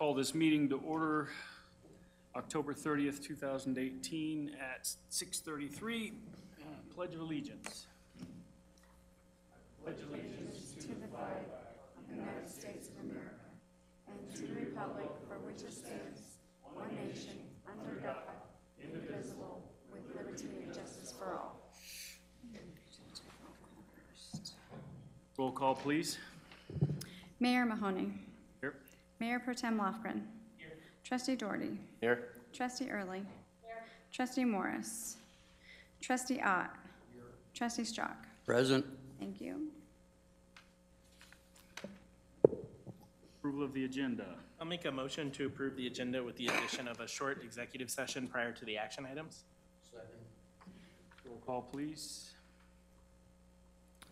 call this meeting to order, October 30th, 2018 at 6:33. Pledge of Allegiance. Pledge allegiance to the flag of the United States of America and to the republic for which it stands, one nation, under God, indivisible, with liberty and justice for all. Roll call, please. Mayor Mahoney. Here. Mayor Pro Tem Lofgren. Here. Trustee Doherty. Here. Trustee Early. Here. Trustee Morris. Trustee Ott. Here. Trustee Strzok. Present. Thank you. Approval of the agenda. I'll make a motion to approve the agenda with the addition of a short executive session prior to the action items. Roll call, please.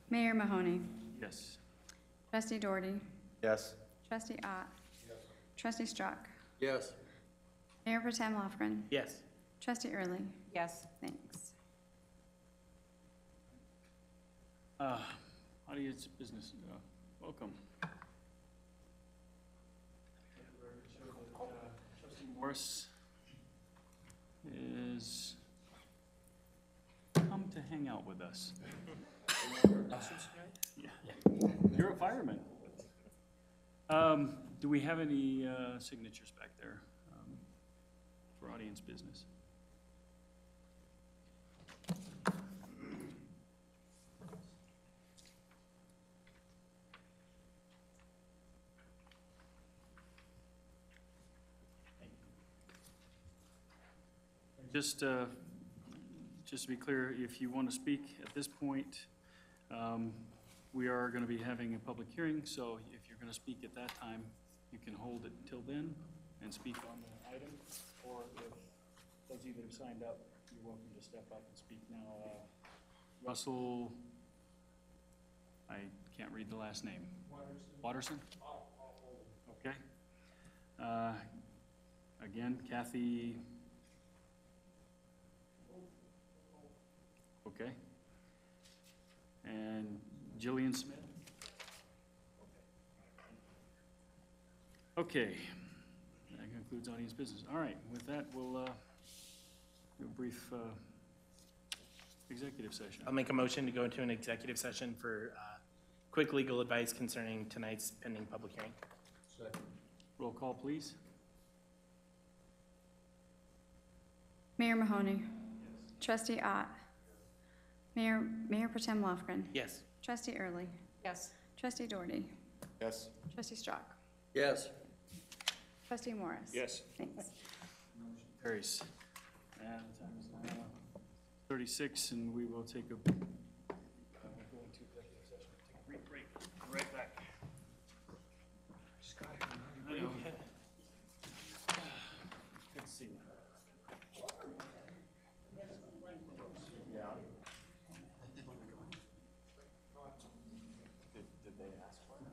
Mayor Mahoney. Yes. Trustee Doherty. Yes. Trustee Ott. Yes. Trustee Strzok. Yes. Mayor Pro Tem Lofgren. Yes. Trustee Early. Yes. Thanks. Audience business, welcome. Trustee Morris is come to hang out with us. Yeah. You're a fireman. Do we have any signatures back there for audience business? Just to be clear, if you want to speak at this point, we are going to be having a public hearing, so if you're going to speak at that time, you can hold it till then and speak on the item, or if those of you that have signed up, you're welcome to step up and speak now. Russell, I can't read the last name. Watterson? Okay. Again, Kathy. Okay. And Jillian Smith? Okay. That concludes audience business. All right, with that, we'll do a brief executive session. I'll make a motion to go into an executive session for quick legal advice concerning tonight's pending public hearing. Roll call, please. Mayor Mahoney. Yes. Trustee Ott. Mayor Pro Tem Lofgren. Yes. Trustee Early. Yes. Trustee Doherty. Yes. Trustee Strzok. Yes. Trustee Morris. Yes. Thanks. Carries. And the time is now 36, and we will take a go into executive session. Take a brief break. Be right back. I know. Good to see you. Yeah. Did they ask for it?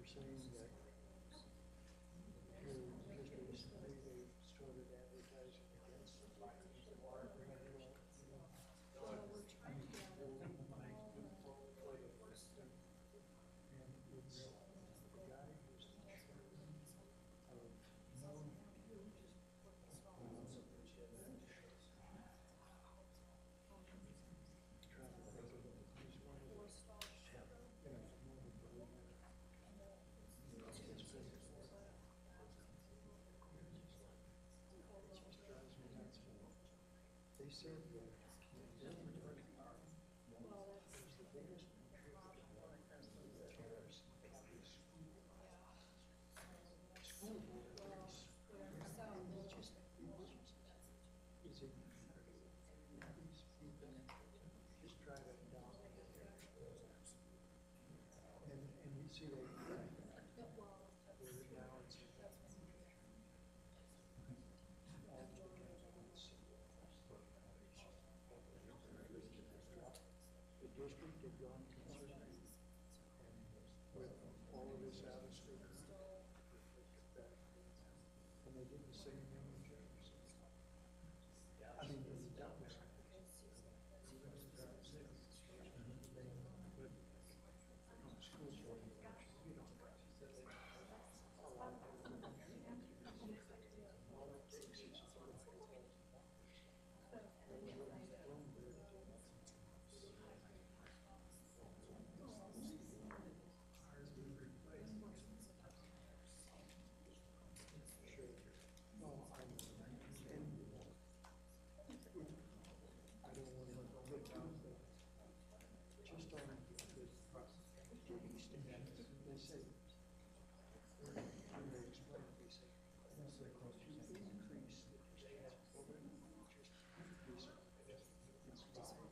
saying that here just recently they started advertising against the water grant law. And it's the guy who's the chair of they said that school board just drive it down. And you see they now it's the district had gone conservative, and with all of this out of state, and they did the same thing in Jefferson. I mean, that was. School board, you know, I don't want to put down the, just on the east end, they say, when they explain it, they say, to increase the percent already, just increase it, it's five.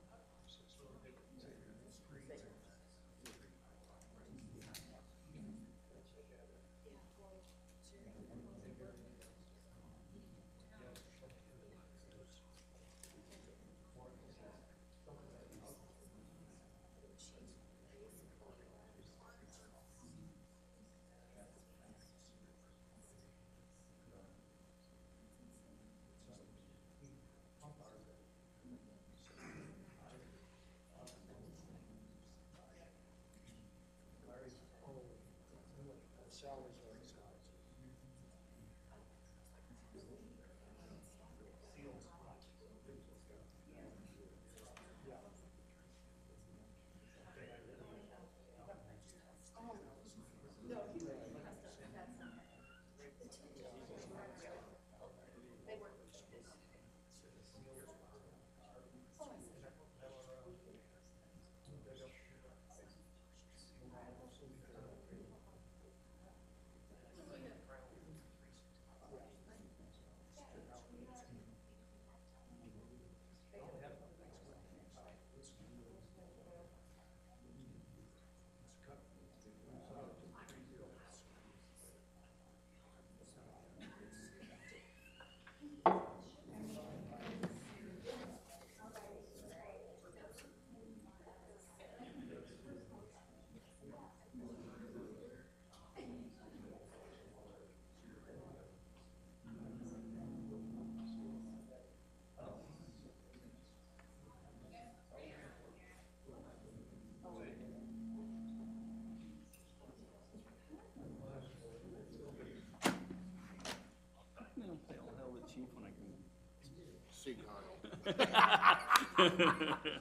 Salaries are expensive.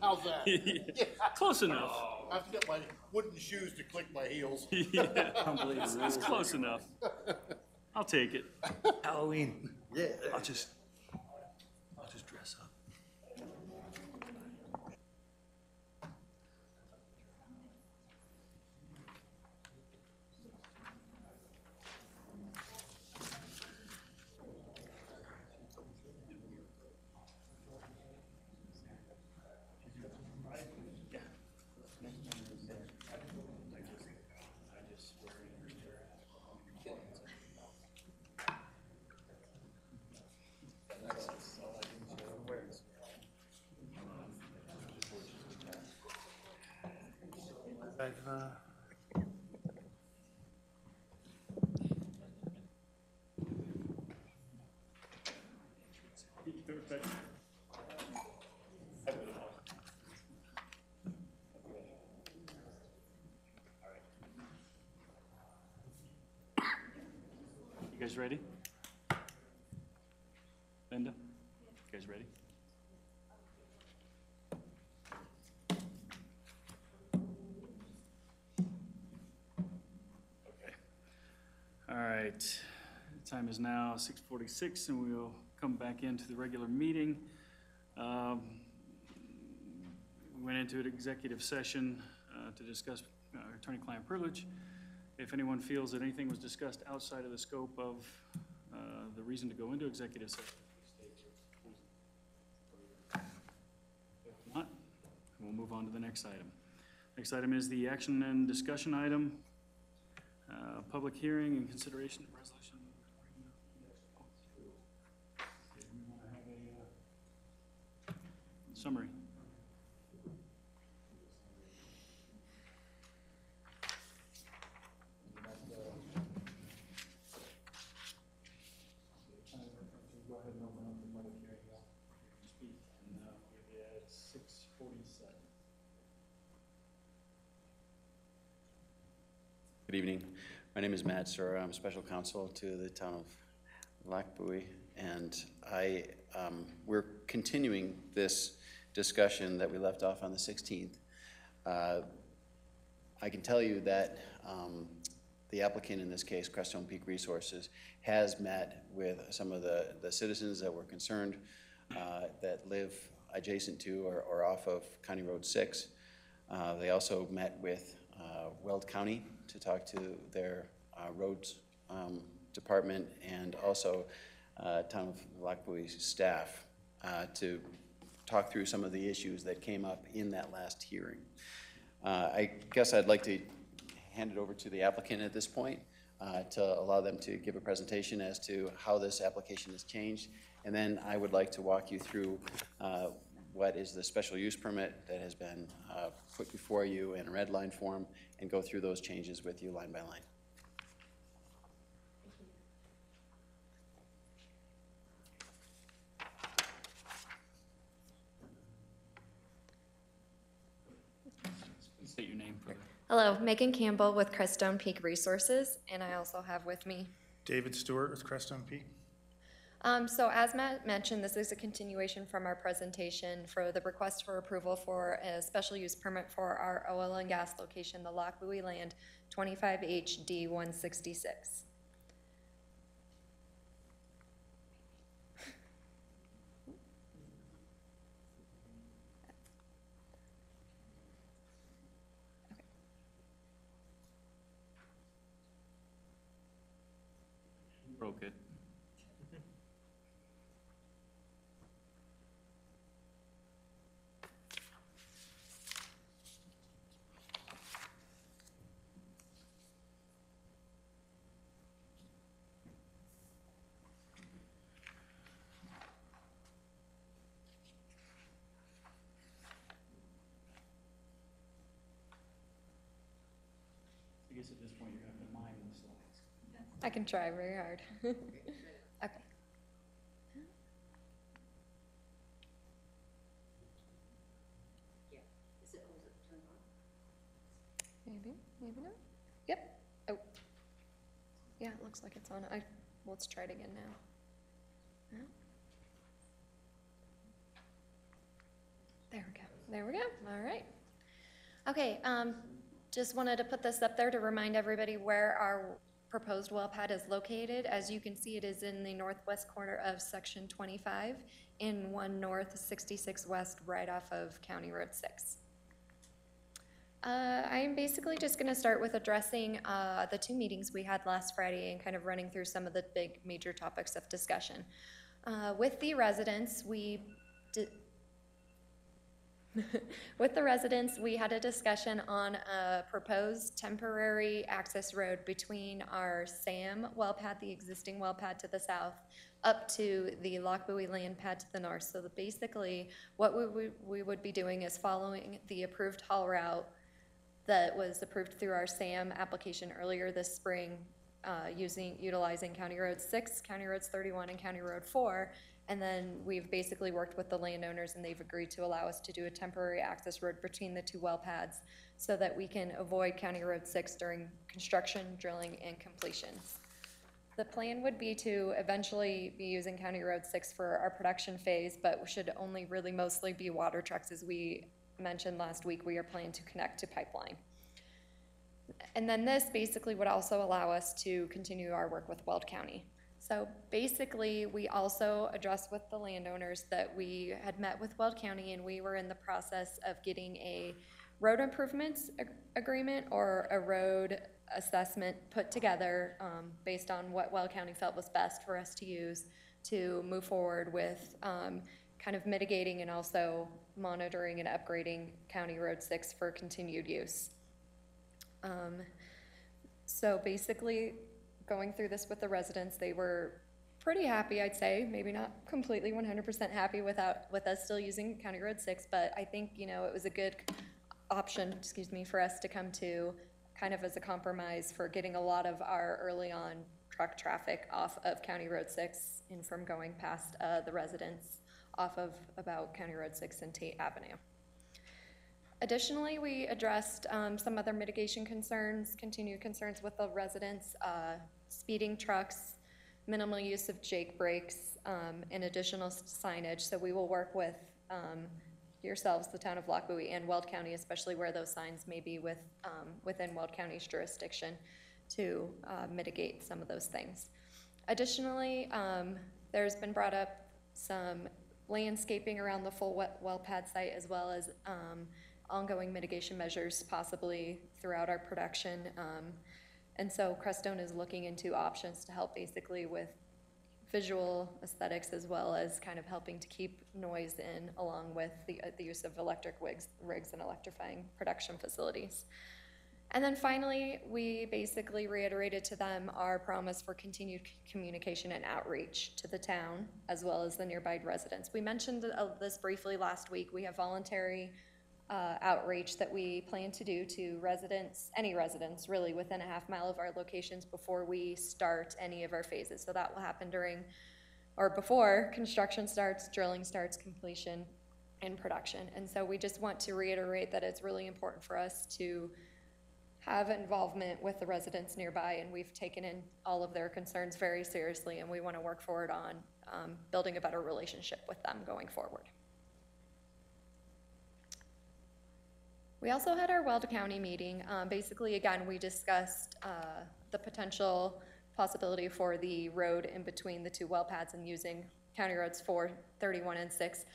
How's that? Close enough. I have to get my wooden shoes to click my heels. Yeah, it's close enough. I'll take it. Halloween. Yeah. I'll just dress up. guys ready? Linda? You guys ready? Okay. All right. The time is now 6:46, and we'll come back into the regular meeting. We went into an executive session to discuss attorney-client privilege. If anyone feels that anything was discussed outside of the scope of the reason to go into executive session, if not, we'll move on to the next item. Next item is the action and discussion item, public hearing and consideration of resolution. Summary. Go ahead and open up the public hearing. Speak, and we'll be at 6:47. Good evening. My name is Matt Sura. I'm special counsel to the town of Lochbuie, and we're continuing this discussion that we left off on the 16th. I can tell you that the applicant in this case, Crestone Peak Resources, has met with some of the citizens that were concerned that live adjacent to or off of County Road 6. They also met with Weld County to talk to their roads department, and also town of Lochbuie's staff to talk through some of the issues that came up in that last hearing. I guess I'd like to hand it over to the applicant at this point to allow them to give a presentation as to how this application has changed, and then I would like to walk you through what is the special use permit that has been put before you in a red line form, and go through those changes with you line by line. State your name for the Hello, Megan Campbell with Crestone Peak Resources, and I also have with me. David Stewart with Crestone Peak. So as Matt mentioned, this is a continuation from our presentation for the request for approval for a special use permit for our oil and gas location, the Lochbuie Land 25HD 166. broke it. I guess at this point, you're gonna have to mine the slides. I can try very hard. Okay. Maybe not. Yep. Oh. Yeah, it looks like it's on. Let's try it again now. No. There we go. All right. Okay, just wanted to put this up there to remind everybody where our proposed well pad is located. As you can see, it is in the northwest corner of section 25 in 1 North 66 West, right off of County Road 6. I'm basically just going to start with addressing the 2 meetings we had last Friday and kind of running through some of the big major topics of discussion. With the residents, we had a discussion on a proposed temporary access road between our SAM well pad, the existing well pad to the south, up to the Lochbuie land pad to the north. So basically, what we would be doing is following the approved haul route that was approved through our SAM application earlier this spring, utilizing County Road 6, County Roads 31, and County Road 4. And then we've basically worked with the landowners, and they've agreed to allow us to do a temporary access road between the 2 well pads so that we can avoid County Road 6 during construction, drilling, and completions. The plan would be to eventually be using County Road 6 for our production phase, but we should only really mostly be water trucks. As we mentioned last week, we are planning to connect to pipeline. And then this basically would also allow us to continue our work with Weld County. So basically, we also addressed with the landowners that we had met with Weld County, and we were in the process of getting a road improvements agreement or a road assessment put together based on what Weld County felt was best for us to use to move forward with kind of mitigating and also monitoring and upgrading County Road 6 for continued use. So basically, going through this with the residents, they were pretty happy, I'd say, maybe not completely 100% happy with us still using County Road 6, but I think, you know, it was a good option, for us to come to kind of as a compromise for getting a lot of our early on truck traffic off of County Road 6 and from going past the residents off of about County Road 6 and Tate Avenue. Additionally, we addressed some other mitigation concerns, continued concerns with the residents, speeding trucks, minimal use of Jake brakes, and additional signage. So we will work with yourselves, the town of Lochbuie, and Weld County, especially where those signs may be within Weld County's jurisdiction, to mitigate some of those things. Additionally, there's been brought up some landscaping around the full well pad site, as well as ongoing mitigation measures possibly throughout our production. And so Crestone is looking into options to help basically with visual aesthetics, as well as kind of helping to keep noise in, along with the use of electric rigs and electrifying production facilities. And then finally, we basically reiterated to them our promise for continued communication and outreach to the town, as well as the nearby residents. We mentioned this briefly last week. We have voluntary outreach that we plan to do to residents, any residents really, within a half mile of our locations before we start any of our phases. So that will happen during or before construction starts, drilling starts, completion, and production. And so we just want to reiterate that it's really important for us to have involvement with the residents nearby, and we've taken in all of their concerns very seriously, and we want to work forward on building a better relationship with them going forward. We also had our Weld County meeting. Basically, again, we discussed the potential possibility for the road in between the two well pads and using County Roads 4, 31, and 6.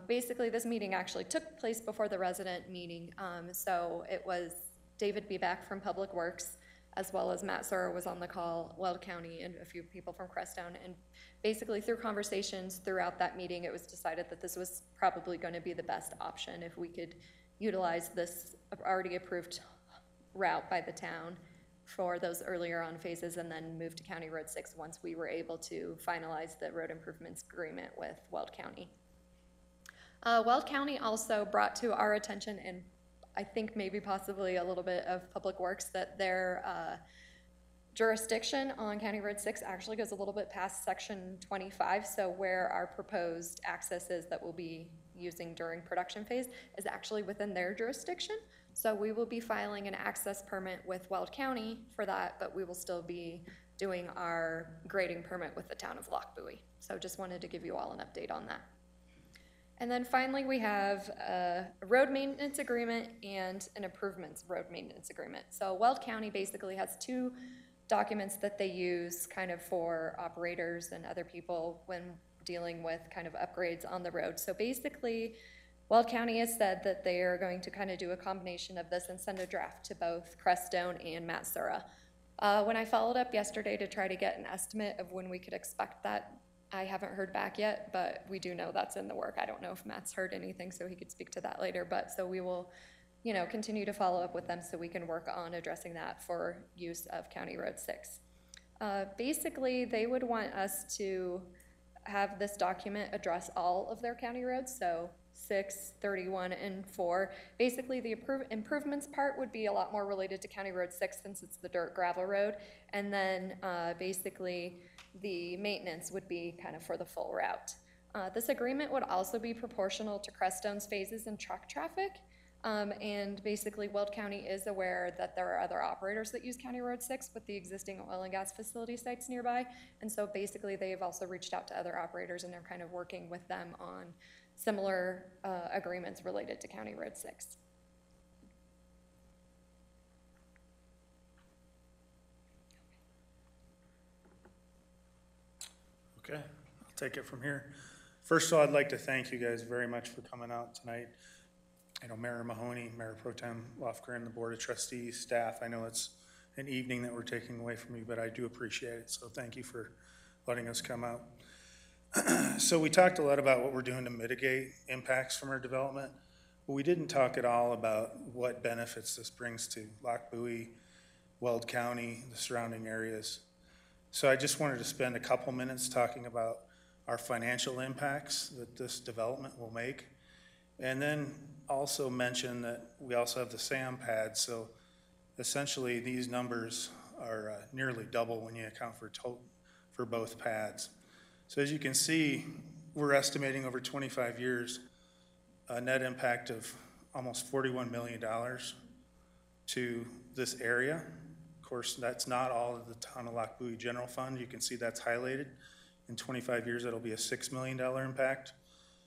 Basically, this meeting actually took place before the resident meeting, so it was David Beback from Public Works, as well as Matt Sura was on the call, Weld County, and a few people from Crestone. And basically, through conversations throughout that meeting, it was decided that this was probably going to be the best option if we could utilize this already approved route by the town for those earlier on phases, and then move to County Road 6 once we were able to finalize the road improvements agreement with Weld County. Weld County also brought to our attention, and I think maybe possibly a little bit of Public Works, that their jurisdiction on County Road 6 actually goes a little bit past section 25, so where our proposed access is that we'll be using during production phase is actually within their jurisdiction. So we will be filing an access permit with Weld County for that, but we will still be doing our grading permit with the town of Lochbuie. So just wanted to give you all an update on that. And then finally, we have a road maintenance agreement and an improvements road maintenance agreement. So Weld County basically has two documents that they use kind of for operators and other people when dealing with kind of upgrades on the road. So basically, Weld County has said that they are going to kind of do a combination of this and send a draft to both Crestone and Matt Sura. When I followed up yesterday to try to get an estimate of when we could expect that, I haven't heard back yet, but we do know that's in the work. I don't know if Matt's heard anything, so he could speak to that later. But so we will, you know, continue to follow up with them so we can work on addressing that for use of County Road 6. Basically, they would want us to have this document address all of their county roads, so 6, 31, and 4. Basically, the improvements part would be a lot more related to County Road 6 since it's the dirt gravel road, and then basically the maintenance would be kind of for the full route. This agreement would also be proportional to Crestone's phases and truck traffic. And basically, Weld County is aware that there are other operators that use County Road 6 with the existing oil and gas facility sites nearby. And so basically, they've also reached out to other operators, and they're kind of working with them on similar agreements related to County Road 6. Okay, I'll take it from here. First of all, I'd like to thank you guys very much for coming out tonight. I know Mayor Mahoney, Mayor Pro Tem Lofgren, the Board of Trustees, staff, I know it's an evening that we're taking away from you, but I do appreciate it, so thank you for letting us come out. So we talked a lot about what we're doing to mitigate impacts from our development, but we didn't talk at all about what benefits this brings to Lochbuie, Weld County, the surrounding areas. So I just wanted to spend a couple minutes talking about our financial impacts that this development will make. And then also mention that we also have the SAM pad. So essentially these numbers are nearly double when you account for both pads. So as you can see, we're estimating over 25 years a net impact of almost $41 million to this area. Of course, that's not all of the town of Lochbuie general fund. You can see that's highlighted. In 25 years, that'll be a $6 million impact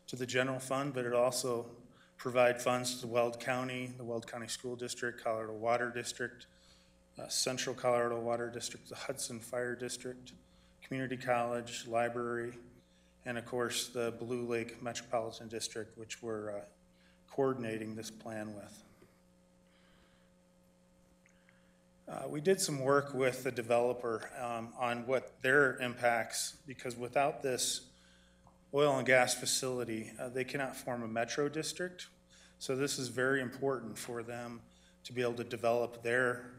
to the general fund, but it also provide funds to Weld County, the Weld County School District, Colorado Water District, Central Colorado Water District, the Hudson Fire District, Community College, Library, and of course, the Blue Lake Metropolitan District, which we're coordinating this plan with. We did some work with the developer on what their impacts, because without this oil and gas facility, they cannot form a metro district. So this is very important for them to be able to develop their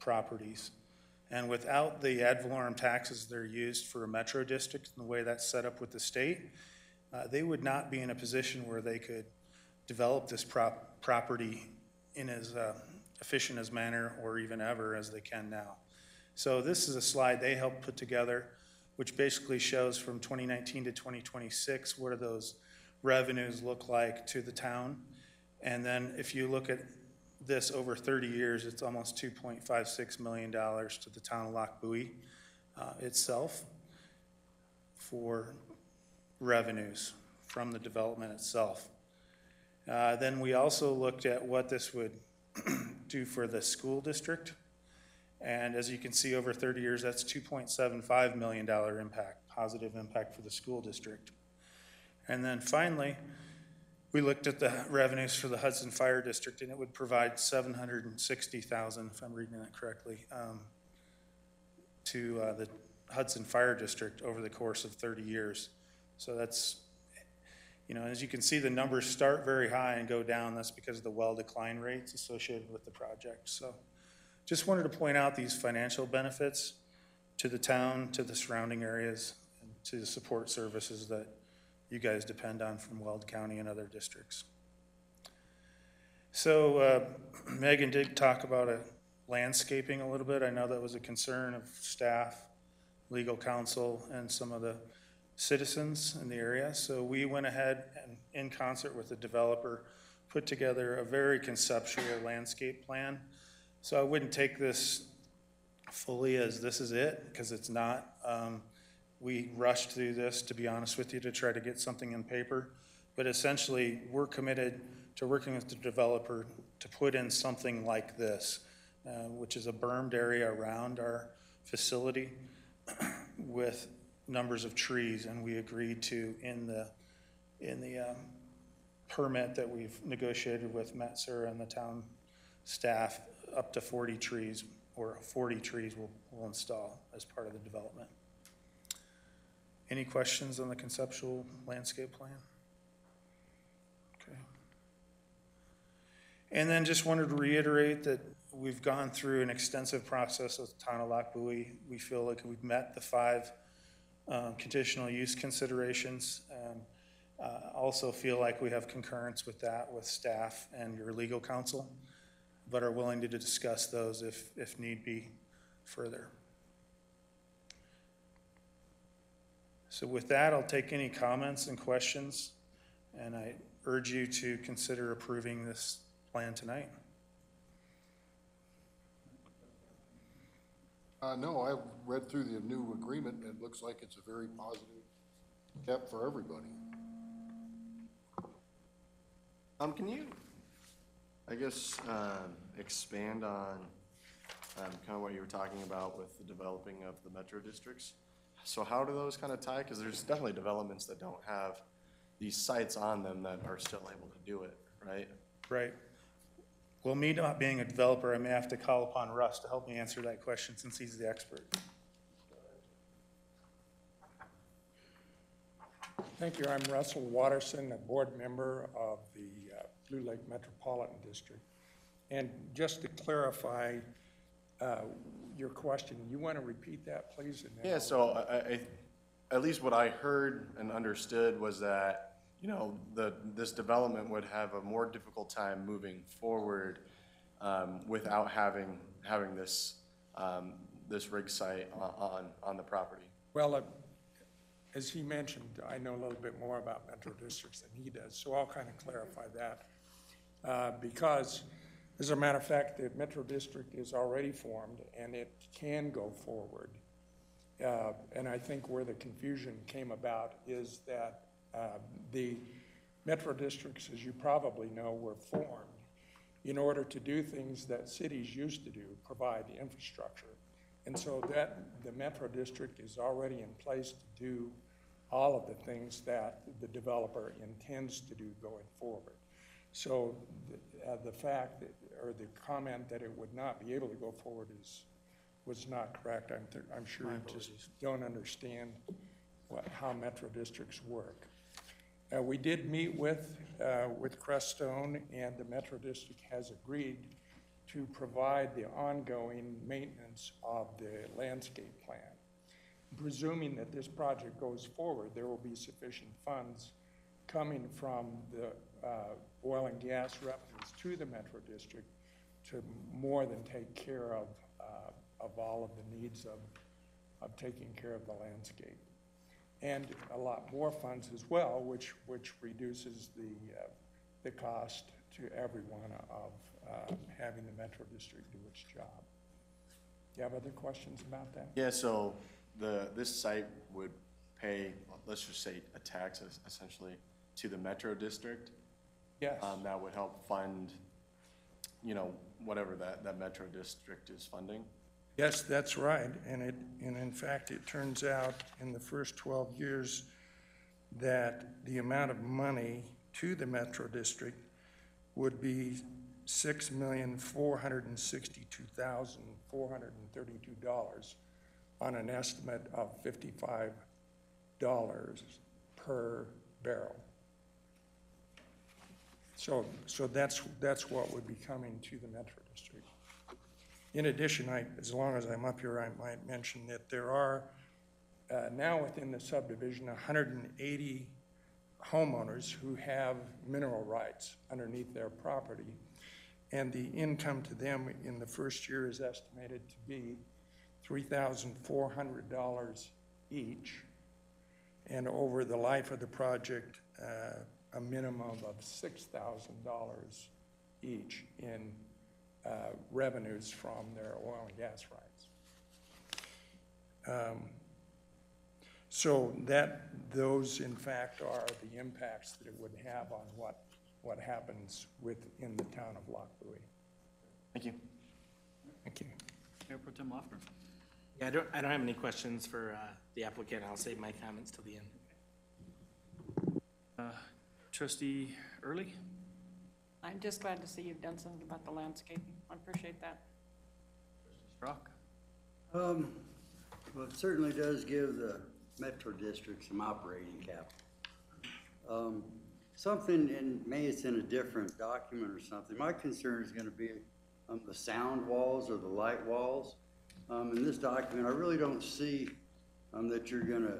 properties. And without the ad valorem taxes that are used for a metro district and the way that's set up with the state, they would not be in a position where they could develop this property in as efficient as manner or even ever as they can now. So this is a slide they helped put together, which basically shows from 2019 to 2026, what do those revenues look like to the town. And then if you look at this over 30 years, it's almost $2.56 million to the town of Lochbuie itself for revenues from the development itself. Then we also looked at what this would do for the school district. And as you can see, over 30 years, that's $2.75 million impact, positive impact for the school district. And then finally, we looked at the revenues for the Hudson Fire District, and it would provide $760,000, if I'm reading that correctly, to the Hudson Fire District over the course of 30 years. So that's, you know, as you can see, the numbers start very high and go down. That's because of the well decline rates associated with the project. So just wanted to point out these financial benefits to the town, to the surrounding areas, and to the support services that you guys depend on from Weld County and other districts. So Megan did talk about landscaping a little bit. I know that was a concern of staff, legal counsel, and some of the citizens in the area. So we went ahead and in concert with the developer, put together a very conceptual landscape plan. So I wouldn't take this fully as this is it, because it's not. We rushed through this, to be honest with you, to try to get something in paper. But essentially, we're committed to working with the developer to put in something like this, which is a bermed area around our facility with numbers of trees. And we agreed to, in the permit that we've negotiated with Metzer and the town staff, up to 40 trees, or 40 trees we'll install as part of the development. Any questions on the conceptual landscape plan? Okay. And then just wanted to reiterate that we've gone through an extensive process with the town of Lochbuie. We feel like we've met the 5 conditional use considerations, and also feel like we have concurrence with that with staff and your legal counsel, but are willing to discuss those if need be further. So with that, I'll take any comments and questions, and I urge you to consider approving this plan tonight. No, I read through the new agreement, and it looks like it's a very positive step for everybody. Can you, I guess, expand on kind of what you were talking about with the developing of the metro districts? So how do those kind of tie? Because there's definitely developments that don't have these sites on them that are still able to do it, right? Right. Well, me not being a developer, I may have to call upon Russ to help me answer that question since he's the expert. Thank you. I'm Russell Watterson, a board member of the Blue Lake Metropolitan District. And just to clarify your question, you want to repeat that, please? And then Yeah, so I, at least what I heard and understood was that, you know, this development would have a more difficult time moving forward without having this, this rig site on the property. Well, as he mentioned, I know a little bit more about metro districts than he does, so I'll kind of clarify that. Because, as a matter of fact, the metro district is already formed and it can go forward. And I think where the confusion came about is that the metro districts, as you probably know, were formed in order to do things that cities used to do, provide the infrastructure. And so that the metro district is already in place to do all of the things that the developer intends to do going forward. So the fact that, or the comment that it would not be able to go forward was not correct. I'm sure you just don't understand how metro districts work. We did meet with Crestone, and the metro district has agreed to provide the ongoing maintenance of the landscape plan. Presuming that this project goes forward, there will be sufficient funds coming from the oil and gas revenues to the metro district to more than take care of all of the needs of taking care of the landscape. And a lot more funds as well, which reduces the cost to everyone of having the metro district do its job. Do you have other questions about that? Yeah, so this site would pay, let's just say, a tax essentially to the metro district. Yes. That would help fund, you know, whatever that metro district is funding. Yes, that's right. And in fact, it turns out in the first 12 years that the amount of money to the metro district would be $6,462,432 on an estimate of $55 per barrel. So that's what would be coming to the metro district. In addition, as long as I'm up here, I might mention that there are now within the subdivision 180 homeowners who have mineral rights underneath their property, and the income to them in the first year is estimated to be $3,400 each, and over the life of the project, a minimum of $6,000 each in revenues from their oil and gas rights. So those in fact are the impacts that it would have on what happens within the town of Lochbuie. Thank you. Thank you. Mayor Pro Tem Lofgren. Yeah, I don't have any questions for the applicant. I'll save my comments till the end. Trustee Early? I'm just glad to see you've done something about the landscaping. I appreciate that. Brock? Well, it certainly does give the metro district some operating capital. Something, and maybe it's in a different document or something, my concern is going to be the sound walls or the light walls. In this document, I really don't see that you're going to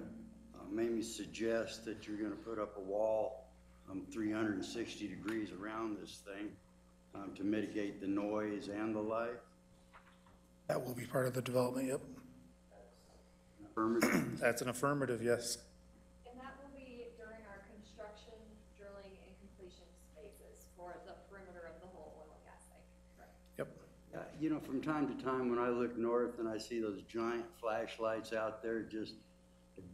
maybe suggest that you're going to put up a wall 360 degrees around this thing to mitigate the noise and the light. That will be part of the development, yep. Affirmative. That's an affirmative, yes. And that will be during our construction, drilling, and completion phases for the perimeter of the whole oil You know, from time to time, when I look north and I see those giant flashlights out there, it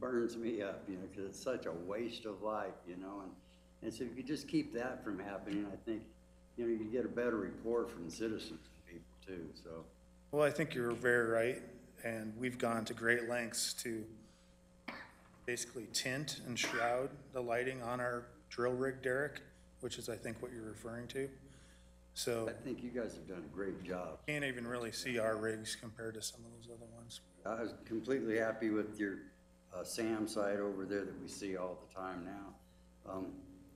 burns me up, you know, because it's such a waste of light, you know, and so if you just keep that from happening, I think, you know, you get a better report from citizens and people too, so. Well, I think you're very right, and we've gone to great lengths to basically tint and shroud the lighting on our drill rig derrick, which is, I think, what you're referring to. So I think you guys have done a great job. can't even really see our rigs compared to some of those other ones. I was completely happy with your SAM site over there that we see all the time now.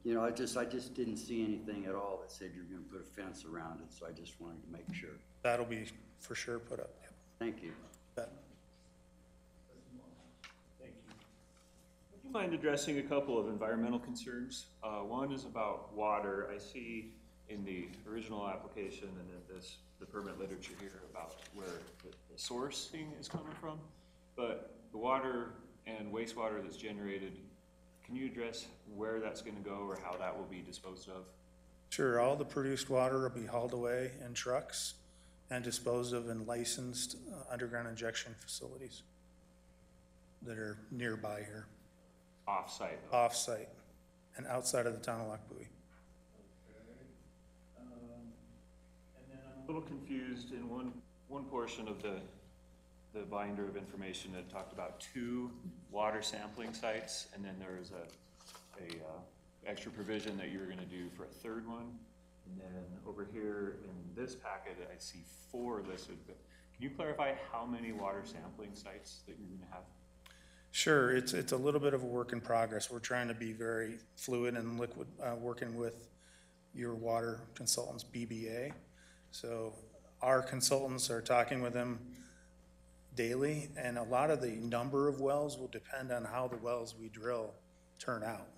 You know, I just didn't see anything at all that said you're gonna put a fence around it, so I just wanted to make sure. That'll be for sure put up. Yep. Thank you. That- Would you mind addressing a couple of environmental concerns? One is about water. I see in the original application and in the permit literature here about where the sourcing is coming from, but the water and wastewater that's generated, can you address where that's gonna go or how that will be disposed of? Sure, all the produced water will be hauled away in trucks and disposed of in licensed underground injection facilities that are nearby here, Off-site? off-site and outside of the town of Lockbowie. And then I'm a little confused in one portion of the binder of information that talked about 2 water sampling sites, and then there was a extra provision that you were gonna do for a 3rd one. And then over here in this packet, I see 4 listed, but can you clarify how many water sampling sites that you're gonna have? Sure, it's a little bit of a work in progress. We're trying to be very fluid and liquid, working with your water consultants, BBA. So our consultants are talking with them daily, and a lot of the number of wells will depend on how the wells we drill turn out.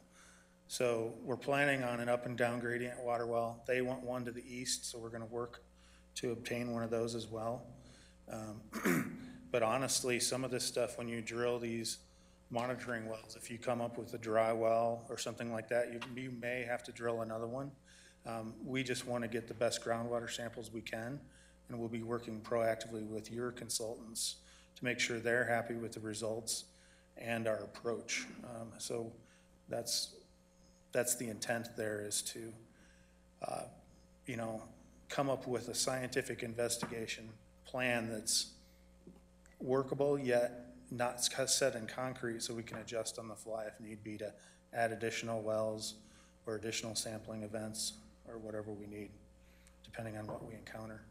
So we're planning on an up and down gradient water well. They want one to the east, so we're gonna work to obtain one of those as well. But honestly, some of this stuff, when you drill these monitoring wells, if you come up with a dry well or something like that, you may have to drill another one. We just want to get the best groundwater samples we can, and we'll be working proactively with your consultants to make sure they're happy with the results and our approach. So that's the intent there, is to, you know, come up with a scientific investigation plan that's workable yet not set in concrete, so we can adjust on the fly if need be to add additional wells or additional sampling events or whatever we need, depending on what we encounter.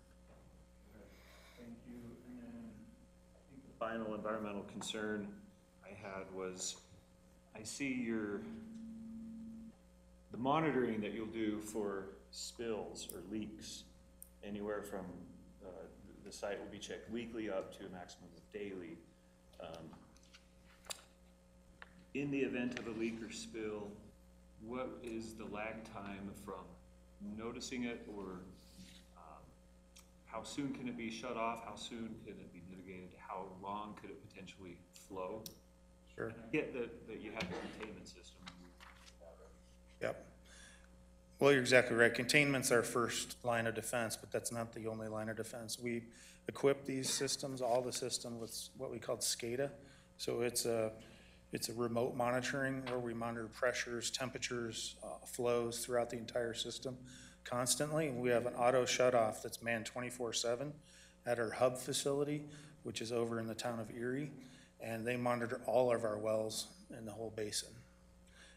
Thank you. And then I think the final environmental concern I had was, I see the monitoring that you'll do for spills or leaks, anywhere from the site will be checked weekly up to a maximum of daily. In the event of a leak or spill, what is the lag time from noticing it, or how soon can it be shut off? How soon can it be mitigated? How long could it potentially flow? Sure. I get that you have a containment system. Yep. Well, you're exactly right. Containment's our first line of defense, but that's not the only line of defense. We equip these systems, all the system, with what we call SCADA. So it's a remote monitoring where we monitor pressures, temperatures, flows throughout the entire system constantly. And we have an auto shut-off that's manned 24/7 at our hub facility, which is over in the town of Erie. And they monitor all of our wells in the whole basin.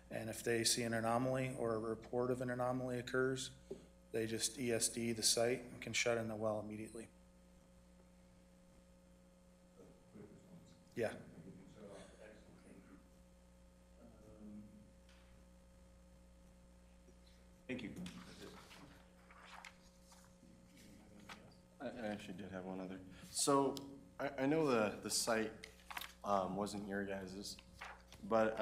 And if they see an anomaly or a report of an anomaly occurs, they just ESD the site and can shut in the well immediately. Yeah. Thank you. I actually did have one other. So I know the site wasn't your guys's, but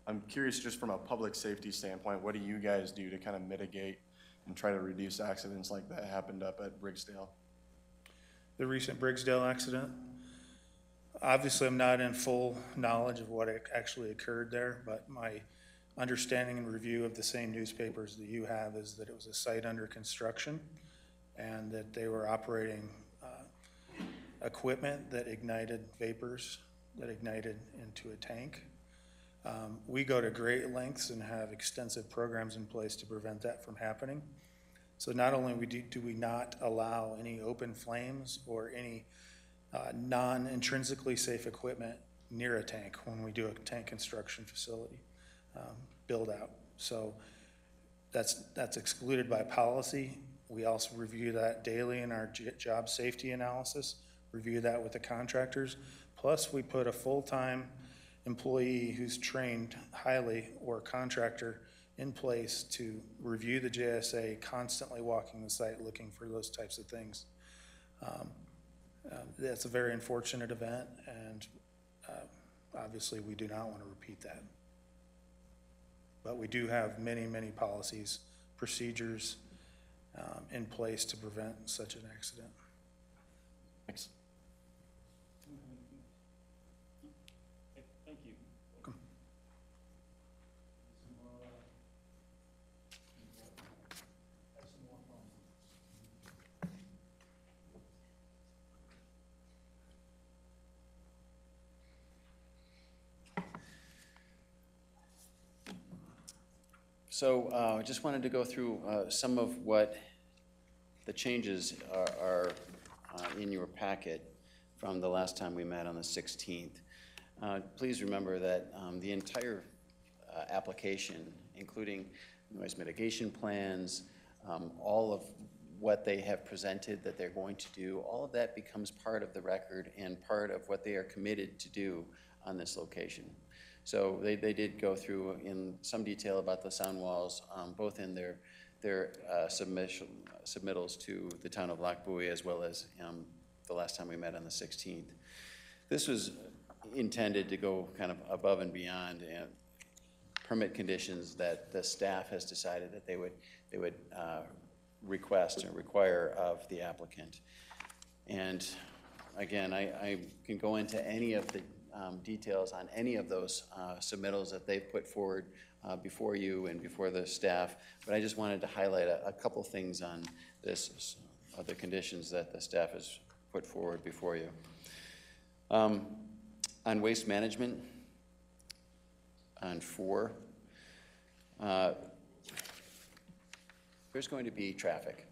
I'm curious, just from a public safety standpoint, what do you guys do to kind of mitigate and try to reduce accidents like that happened up at Briggsdale? The recent Briggsdale accident? Obviously, I'm not in full knowledge of what actually occurred there, but my understanding and review of the same newspapers that you have is that it was a site under construction, and that they were operating equipment that ignited vapors, that ignited into a tank. We go to great lengths and have extensive programs in place to prevent that from happening. So not only do we not allow any open flames or any non-intrinsically safe equipment near a tank when we do a tank construction facility build out. So that's excluded by policy. We also review that daily in our job safety analysis, review that with the contractors. Plus, we put a full-time employee who's trained highly or contractor in place to review the JSA, constantly walking the site looking for those types of things. That's a very unfortunate event, and obviously we do not want to repeat that. But we do have many, many policies, procedures in place to prevent such an accident. Thanks. Thank you. Welcome. So I just wanted to go through some of what the changes are in your packet from the last time we met on the 16th. Please remember that the entire application, including noise mitigation plans, all of what they have presented that they're going to do, all of that becomes part of the record and part of what they are committed to do on this location. So they did go through in some detail about the sound walls, both in their submittals to the town of Lochbuie, as well as the last time we met on the 16th. This was intended to go kind of above and beyond permit conditions that the staff has decided that they would request or require of the applicant. And again, I can go into any of the details on any of those submittals that they've put forward before you and before the staff, but I just wanted to highlight a couple things on this, the conditions that the staff has put forward before you. On waste management, on 4, there's going to be traffic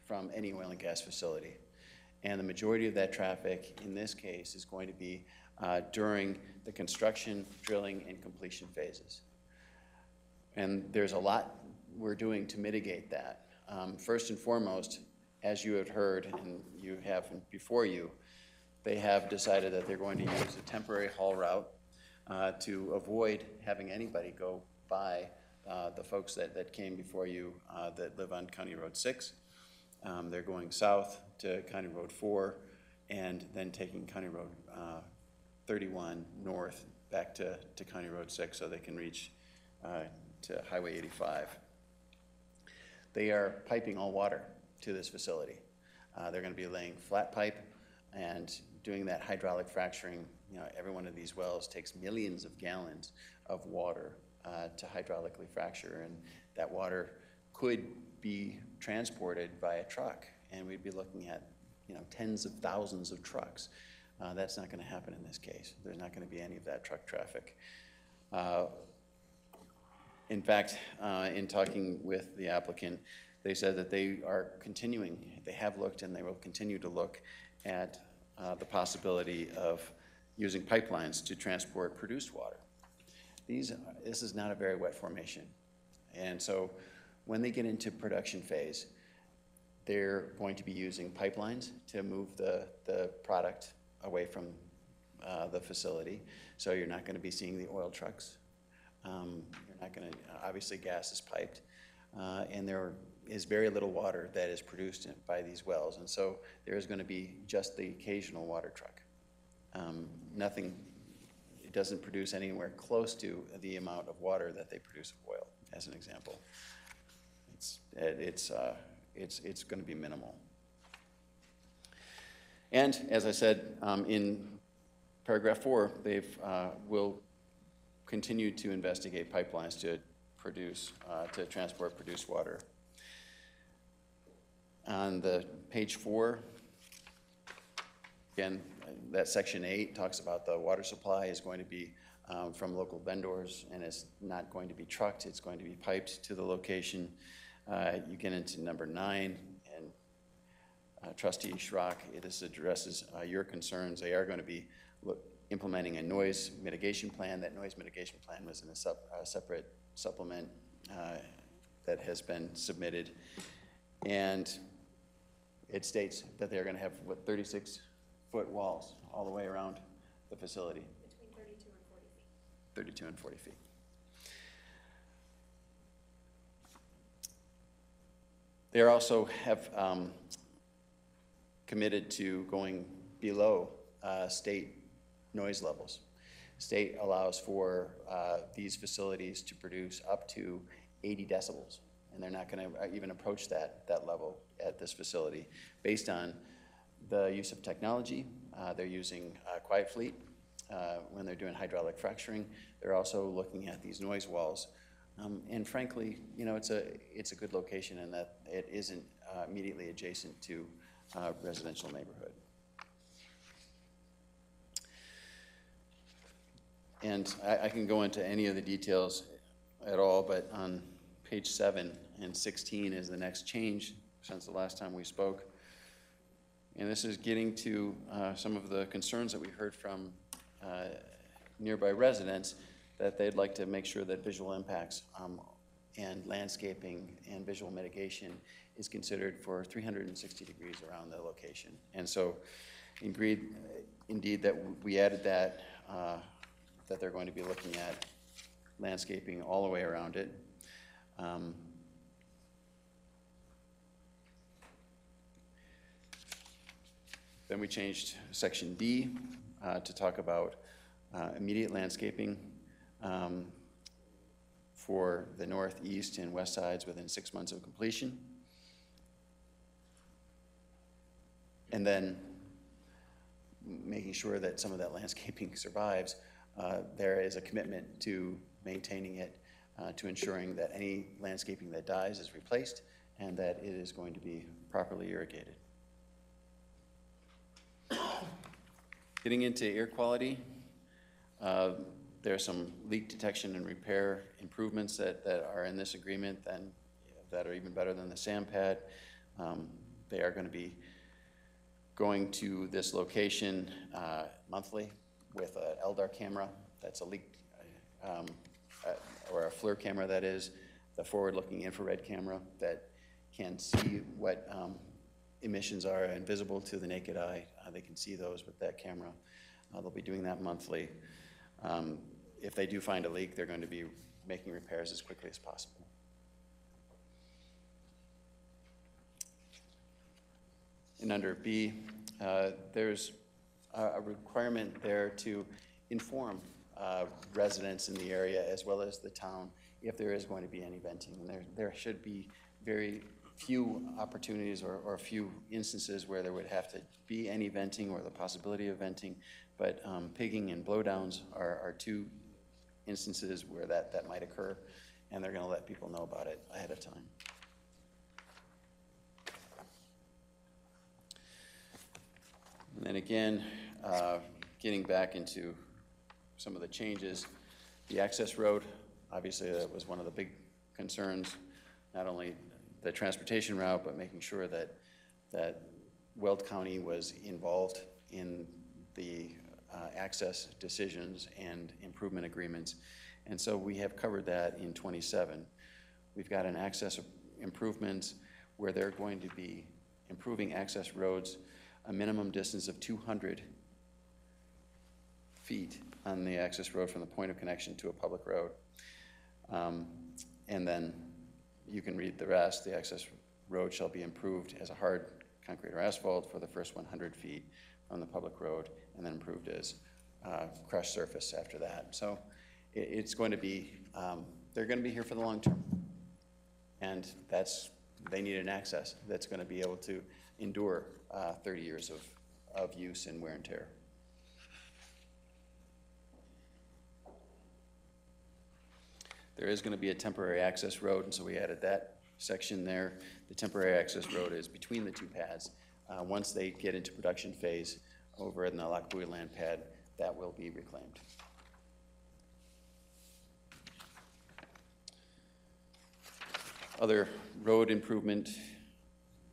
from any oil and gas facility, and the majority of that traffic in this case is going to be during the construction, drilling, and completion phases. And there's a lot we're doing to mitigate that. First and foremost, as you have heard and you have before you, they have decided that they're going to use a temporary haul route to avoid having anybody go by the folks that came before you that live on County Road 6. They're going south to County Road 4 and then taking County Road 31 north back to County Road 6 so they can reach to Highway 85. They are piping all water to this facility. They're going to be laying flat pipe and doing that hydraulic fracturing. You know, every one of these wells takes millions of gallons of water to hydraulically fracture, and that water could be transported by a truck, and we'd be looking at, you know, tens of thousands of trucks. That's not going to happen in this case. There's not going to be any of that truck traffic. In fact, in talking with the applicant, they said that they are continuing, they have looked and they will continue to look at the possibility of using pipelines to transport produced water. This is not a very wet formation. And so when they get into production phase, they're going to be using pipelines to move the product away from the facility. So you're not going to be seeing the oil trucks. You're not going to, obviously gas is piped. And there is very little water that is produced by these wells. And so there is going to be just the occasional water truck. Nothing, it doesn't produce anywhere close to the amount of water that they produce of oil, as an example. It's going to be minimal. And as I said, in paragraph 4, they will continue to investigate pipelines to produce, to transport produced water. On the page 4, again, that section 8 talks about the water supply is going to be from local vendors, and it's not going to be trucked, it's going to be piped to the location. You get into number 9, and Trustee Schrock, this addresses your concerns. They are going to be implementing a noise mitigation plan. That noise mitigation plan was in a separate supplement that has been submitted. And it states that they're going to have, 36-foot walls all the way around the facility. Between 32 and 40 feet. 32 and 40 feet. They also have committed to going below state noise levels. State allows for these facilities to produce up to 80 decibels, and they're not going to even approach that level at this facility. Based on the use of technology, they're using Quiet Fleet when they're doing hydraulic fracturing. They're also looking at these noise walls. And frankly, you know, it's a good location in that it isn't immediately adjacent to a residential neighborhood. And I can go into any of the details at all, but on page 7 and 16 is the next change since the last time we spoke. And this is getting to some of the concerns that we heard from nearby residents, that they'd like to make sure that visual impacts and landscaping and visual mitigation is considered for 360 degrees around the location. And so indeed that we added that, that they're going to be looking at landscaping all the way around it. Then we changed section D to talk about immediate landscaping for the north, east, and west sides within 6 months of completion. And then making sure that some of that landscaping survives, there is a commitment to maintaining it, to ensuring that any landscaping that dies is replaced and that it is going to be properly irrigated. Getting into air quality, there are some leak detection and repair improvements that are in this agreement that are even better than the SAM pad. They are going to be going to this location monthly with an LDAR camera. That's a leak, or a FLIR camera, that is, the forward-looking infrared camera that can see what emissions are invisible to the naked eye. They can see those with that camera. They'll be doing that monthly. If they do find a leak, they're going to be making repairs as quickly as possible. And under B, there's a requirement there to inform residents in the area as well as the town if there is going to be any venting. And there should be very few opportunities or few instances where there would have to be any venting or the possibility of venting, but pigging and blowdowns are two instances where that might occur, and they're going to let people know about it ahead of time. And then again, getting back into some of the changes, the access road, obviously that was one of the big concerns, not only the transportation route, but making sure that Weld County was involved in the access decisions and improvement agreements. And so we have covered that in 27. We've got an access improvements where they're going to be improving access roads a minimum distance of 200 feet on the access road from the point of connection to a public road. And then you can read the rest. The access road shall be improved as a hard concrete or asphalt for the first 100 feet on the public road, and then improved as crushed surface after that. So it's going to be, they're going to be here for the long term. And they need an access that's going to be able to endure 30 years of use and wear and tear. There is going to be a temporary access road, and so we added that section there, the temporary access road is between the two pads. Once they get into production phase over in the Lac Bowie land pad, that will be reclaimed. Other road improvement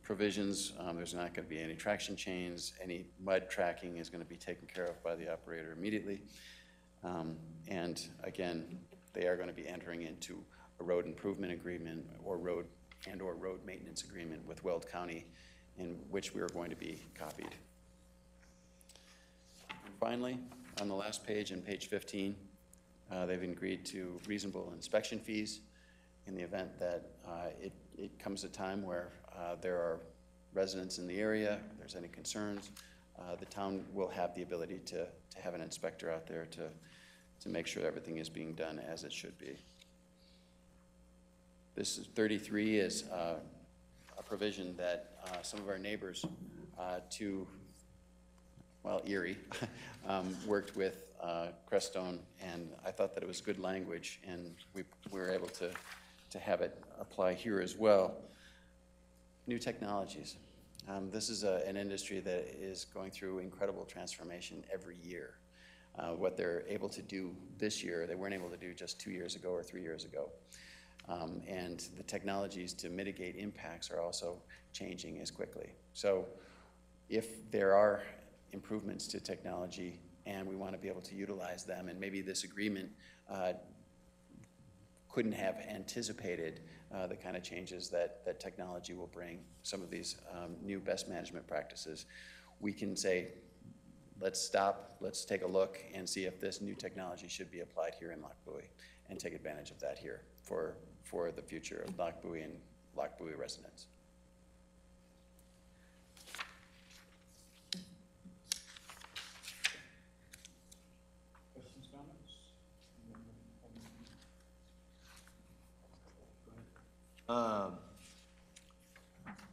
provisions, there's not going to be any traction chains, any mud tracking is going to be taken care of by the operator immediately. And again, they are going to be entering into a road improvement agreement or road maintenance agreement with Weld County, in which we are going to be copied. And finally, on the last page, on page 15, they've agreed to reasonable inspection fees in the event that it comes a time where there are residents in the area, if there's any concerns, the town will have the ability to have an inspector out there to make sure everything is being done as it should be. This is 33 is a provision that some of our neighbors Erie, worked with Crestone, and I thought that it was good language, and we were able to have it apply here as well. New technologies. This is an industry that is going through incredible transformation every year. What they're able to do this year, they weren't able to do just 2 years ago or 3 years ago. And the technologies to mitigate impacts are also changing as quickly. So if there are improvements to technology and we want to be able to utilize them, and maybe this agreement couldn't have anticipated the kind of changes that technology will bring, some of these new best management practices, we can say, let's stop, let's take a look and see if this new technology should be applied here in Lac Bowie and take advantage of that here for the future of Lac Bowie and Lac Bowie residents. Questions, comments?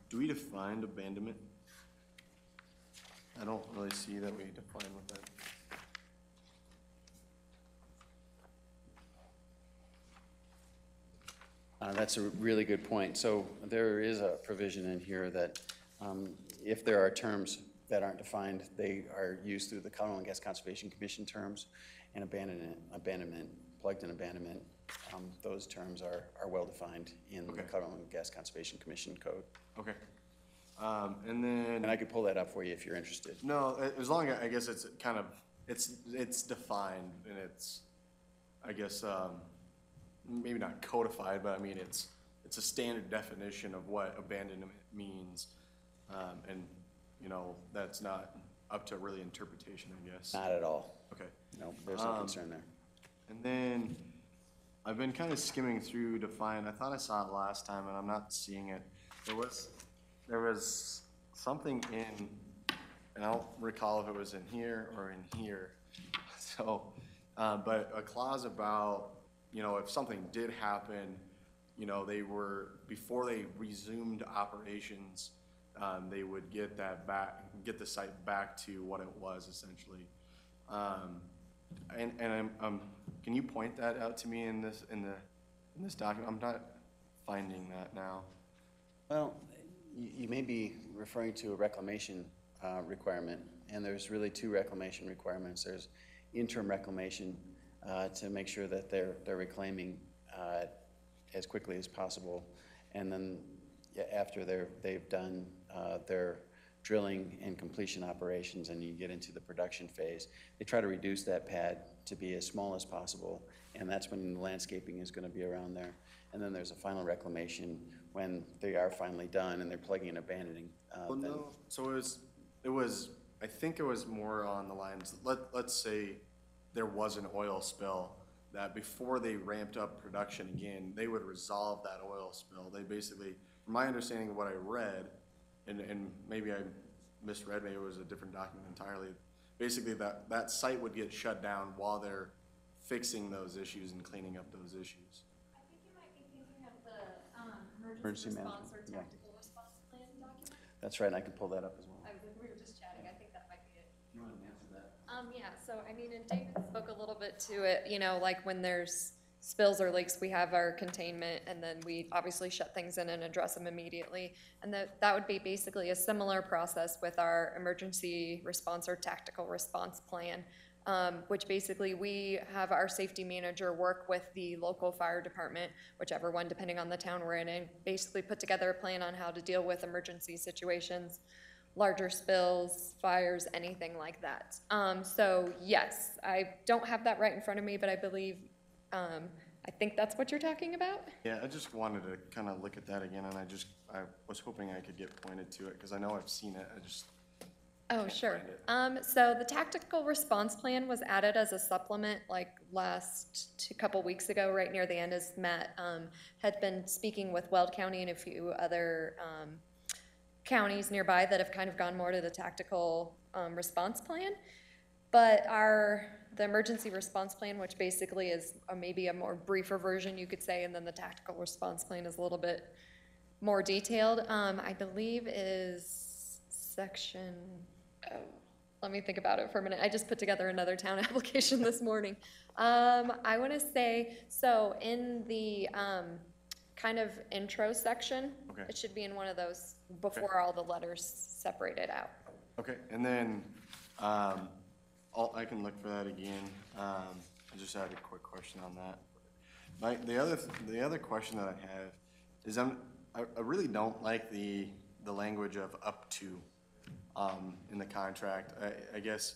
Do we define abandonment? I don't really see that we define what that. That's a really good point. So there is a provision in here that if there are terms that aren't defined, they are used through the Colorado Gas Conservation Commission terms, and abandonment, plugged-in abandonment, those terms are well defined in the Colorado Gas Conservation Commission code. Okay. And then. And I could pull that up for you if you're interested. No, as long as, I guess it's kind of, it's defined and it's, I guess, maybe not codified, but I mean, it's a standard definition of what abandonment means. And, you know, that's not up to really interpretation, I guess. Not at all. Okay. No, there's no concern there. And then I've been kind of skimming through to find, I thought I saw it last time and I'm not seeing it. There was something in, and I don't recall if it was in here or in here. So, but a clause about, you know, if something did happen, you know, before they resumed operations, they would get the site back to what it was essentially. And can you point that out to me in this document? I'm not finding that now. Well, you may be referring to a reclamation requirement, and there's really two reclamation requirements. There's interim reclamation to make sure that they're reclaiming as quickly as possible, and then after they've done their drilling and completion operations and you get into the production phase, they try to reduce that pad to be as small as possible, and that's when the landscaping is going to be around there. And then there's a final reclamation when they are finally done and they're plugging and abandoning. Well, no. So it was. I think it was more on the lines. Let's say there was an oil spill, that before they ramped up production again, they would resolve that oil spill. They basically, from my understanding of what I read, and maybe I misread, maybe it was a different document entirely. Basically, that site would get shut down while they're fixing those issues and cleaning up those issues. I think you might be thinking of the emergency response or tactical response plan document. That's right, and I can pull that up as well. We were just chatting, I think that might be it. You want to answer that? Yeah, so I mean, and David spoke a little bit to it, you know, like when there's spills or leaks, we have our containment, and then we obviously shut things in and address them immediately. And that would be basically a similar process with our emergency response or tactical response plan, which basically we have our safety manager work with the local fire department, whichever one, depending on the town we're in, and basically put together a plan on how to deal with emergency situations, larger spills, fires, anything like that. So yes, I don't have that right in front of me, but I believe, I think that's what you're talking about. Yeah, I just wanted to kind of look at that again, and I was hoping I could get pointed to it, because I know I've seen it, I just Oh, can't sure. find it. So the tactical response plan was added as a supplement like last couple weeks ago, right near the end, as Matt had been speaking with Weld County and a few other counties nearby that have kind of gone more to the tactical response plan. But the emergency response plan, which basically is maybe a more briefer version, you could say, and then the tactical response plan is a little bit more detailed, I believe is section, let me think about it for a minute. I just put together another town application this morning. I want to say, so in the kind of intro section, Okay. it should be in one of those before all the letters separated out. Okay, and then, I can look for that again. I just had a quick question on that. The other question that I have is I really don't like the language of up to, in the contract. I guess,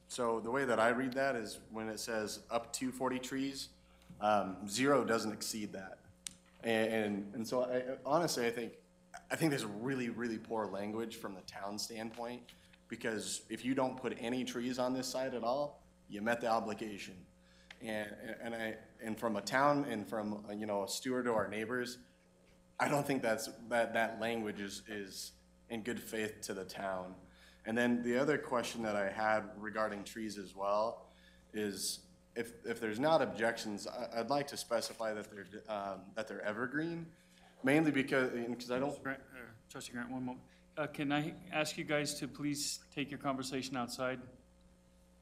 so the way that I read that is when it says up to 40 trees, 0 doesn't exceed that. And so honestly, I think there's really, really poor language from the town standpoint, because if you don't put any trees on this site at all, you met the obligation. And from a town and from, a steward to our neighbors, I don't think that language is in good faith to the town. And then the other question that I had regarding trees as well is, if there's not objections, I'd like to specify that they're evergreen, mainly because I don't. Trustee Grant, one moment. Can I ask you guys to please take your conversation outside?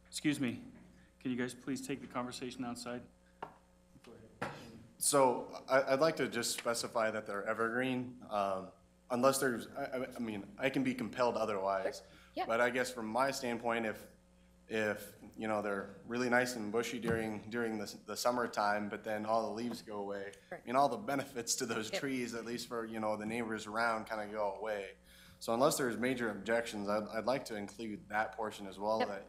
Excuse me. Can you guys please take the conversation outside? So I'd like to just specify that they're evergreen, unless there's, I mean, I can be compelled otherwise. Yeah. But I guess from my standpoint, if they're really nice and bushy during the summertime, but then all the leaves go away, Right. I mean, all the benefits to those Yep. trees, at least for, the neighbors around, kind of go away. So unless there's major objections, I'd like to include that portion as well, Yep. that,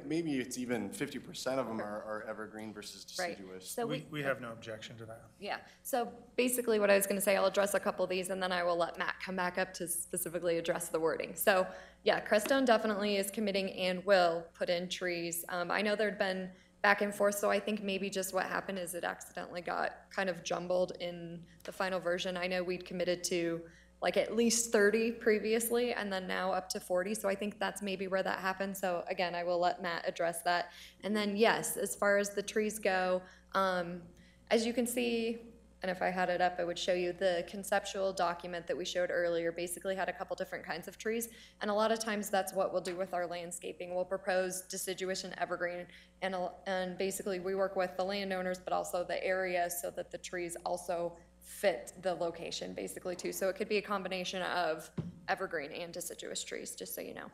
maybe it's even 50% of them are evergreen versus Right. deciduous. So We have no objection to that. Yeah, so basically what I was gonna say, I'll address a couple of these and then I will let Matt come back up to specifically address the wording. So, yeah, Crestone definitely is committing and will put in trees. I know there'd been back and forth, so I think maybe just what happened is it accidentally got kind of jumbled in the final version. I know we'd committed to like at least 30 previously, and then now up to 40, so I think that's maybe where that happened. So again, I will let Matt address that. And then yes, as far as the trees go, as you can see, and if I had it up, I would show you the conceptual document that we showed earlier, basically had a couple different kinds of trees, and a lot of times that's what we'll do with our landscaping. We'll propose deciduous and evergreen, and basically we work with the landowners, but also the area so that the trees also fit the location basically too. So it could be a combination of evergreen and deciduous trees, just so you know.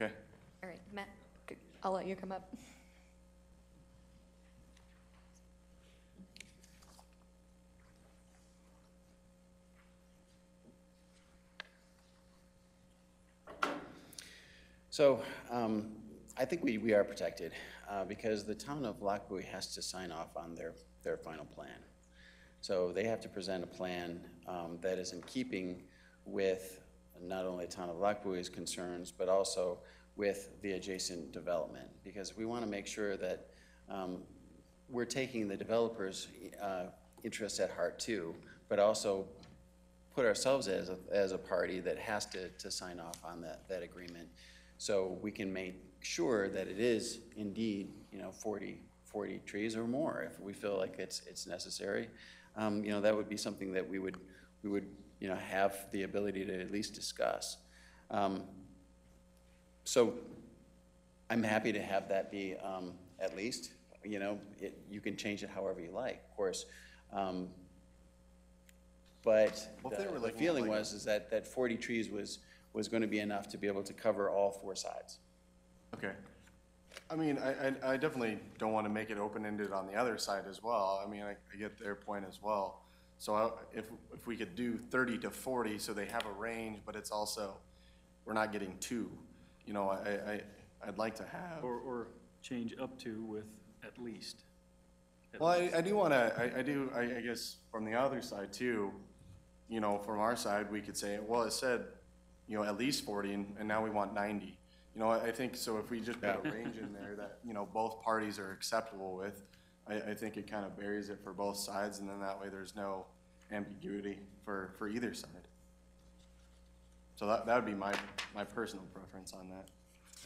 Okay. All right, Matt, I'll let you come up. So I think we are protected because the town of Lockwood has to sign off on their final plan. So they have to present a plan that is in keeping with not only the town of Lockwood's concerns, but also with the adjacent development, because we want to make sure that we're taking the developers' interests at heart too, but also put ourselves as a party that has to sign off on that agreement, so we can make sure that it is indeed 40 trees or more if we feel like it's necessary. That would be something that we would have the ability to at least discuss. So I'm happy to have that be at least you know, you can change it however you like, of course. But Well, if they were the looking at feeling like was is that 40 trees was going to be enough to be able to cover all four sides. Okay. I mean, I definitely don't want to make it open-ended on the other side as well. I mean, I get their point as well. So if we could do 30 to 40, so they have a range, but it's also, we're not getting two. You know, I'd like to have. Or change up to with at least. Well, I do want to, I guess, from the other side too, you know, from our side, we could say, well, it said, you know, at least 40, and now we want 90. You know, I think, so if we just put a range in there that, you know, both parties are acceptable with, I think it kind of buries it for both sides, and then that way there's no ambiguity for either side. So that would be my personal preference on that.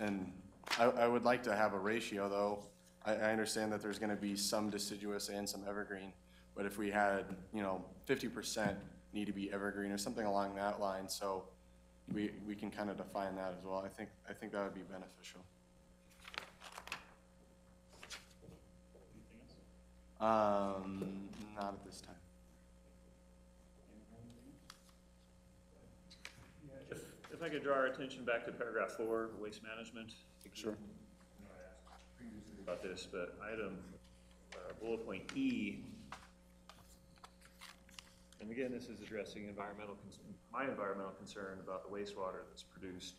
And I would like to have a ratio, though. I understand that there's gonna be some deciduous and some evergreen, but if we had, you know, 50% need to be evergreen or something along that line, so we can kind of define that as well. I think that would be beneficial. Not at this time. If I could draw our attention back to paragraph 4, waste management. Sure. About this, but item, bullet point E, and again, this is addressing my environmental concern about the wastewater that's produced.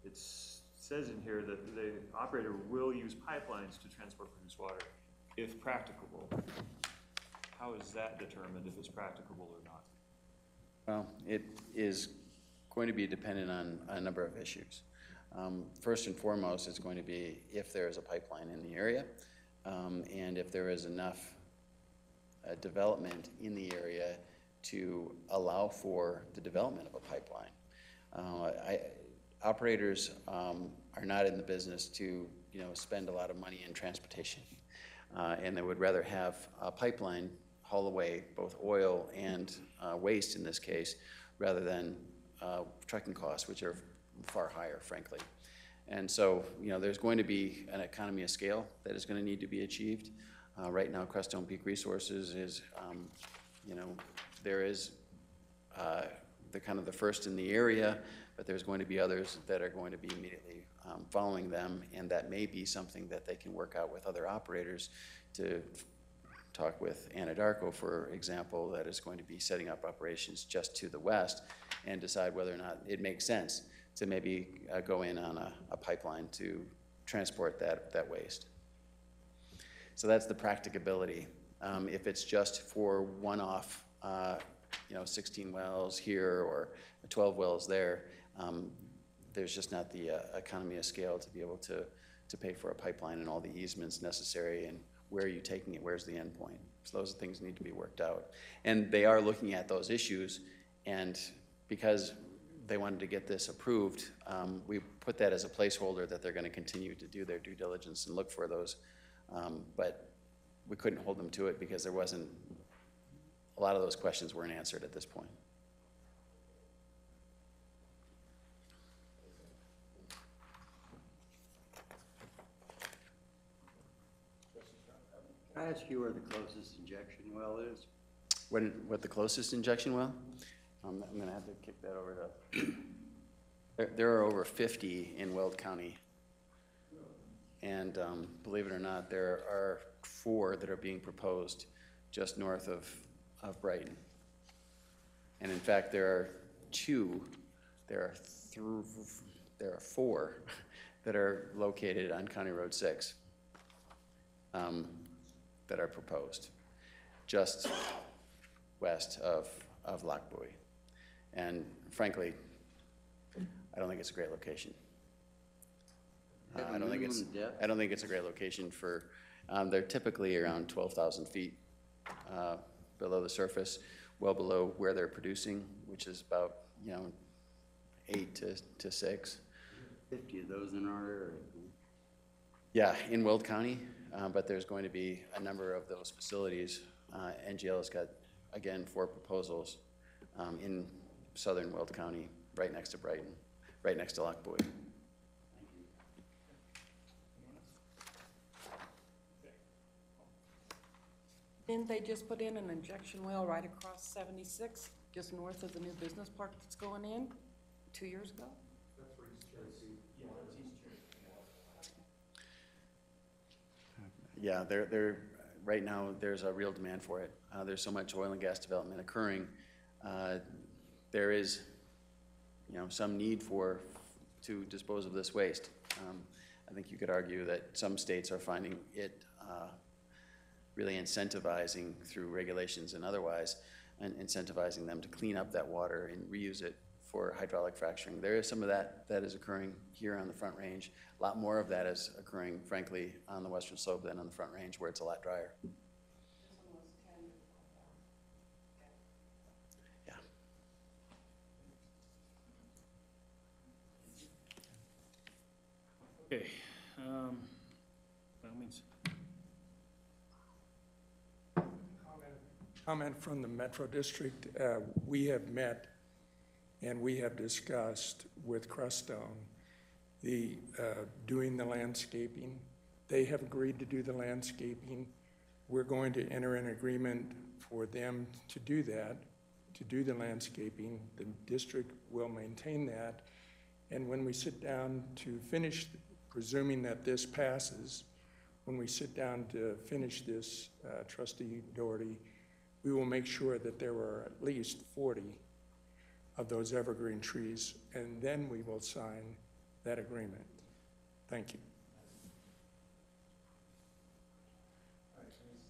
It says in here that the operator will use pipelines to transport produced water if practicable. How is that determined if it's practicable or not? Well, it is going to be dependent on a number of issues. First and foremost, it's going to be if there is a pipeline in the area, and if there is enough development in the area to allow for the development of a pipeline. Operators are not in the business to, you know, spend a lot of money in transportation, and they would rather have a pipeline haul away both oil and waste in this case, rather than trucking costs, which are far higher, frankly. And so, you know, there's going to be an economy of scale that is going to need to be achieved. Right now, Crestone Peak Resources is, you know, there is the kind of the first in the area, but there's going to be others that are going to be immediately following them, and that may be something that they can work out with other operators to talk with Anadarko, for example, that is going to be setting up operations just to the west, and decide whether or not it makes sense to maybe go in on a pipeline to transport that waste. So that's the practicability. If it's just for one-off, you know, 16 wells here or 12 wells there, there's just not the economy of scale to be able to pay for a pipeline and all the easements necessary, and where are you taking it, where's the end point? So those things need to be worked out. And they are looking at those issues, and because they wanted to get this approved, we put that as a placeholder that they're going to continue to do their due diligence and look for those. But we couldn't hold them to it because there wasn't, a lot of those questions weren't answered at this point. Can I ask you where the closest injection well is? What the closest injection well? I'm going to have to kick that over to. There are over 50 in Weld County. And believe it or not, there are 4 that are being proposed just north of Brighton. And in fact, there are 4 that are located on County Road 6 that are proposed, just west of Lac Bowie. And frankly, I don't think it's a great location. I don't think it's a great location for, they're typically around 12,000 feet below the surface, well below where they're producing, which is about, you know, 8 to 6. 50 of those in our area. Yeah, in Weld County, but there's going to be a number of those facilities. NGL has got, again, 4 proposals in southern Weld County, right next to Brighton, right next to Lac Bowie. Didn't they just put in an injection well right across 76, just north of the new business park that's going in 2 years ago? Yeah, right now, there's a real demand for it. There's so much oil and gas development occurring. There is, some need to dispose of this waste. I think you could argue that some states are finding it really incentivizing through regulations and otherwise, and incentivizing them to clean up that water and reuse it for hydraulic fracturing. There is some of that is occurring here on the Front Range. A lot more of that is occurring, frankly, on the Western Slope than on the Front Range, where it's a lot drier. Yeah. Okay, by all means. Comment from the Metro District. We have met and we have discussed with Crestone doing the landscaping. They have agreed to do the landscaping. We're going to enter an agreement for them to do that, to do the landscaping. The district will maintain that. And when we sit down to finish, presuming that this passes, when we sit down to finish this, Trustee Doherty, we will make sure that there are at least 40 of those evergreen trees, and then we will sign that agreement. Thank you.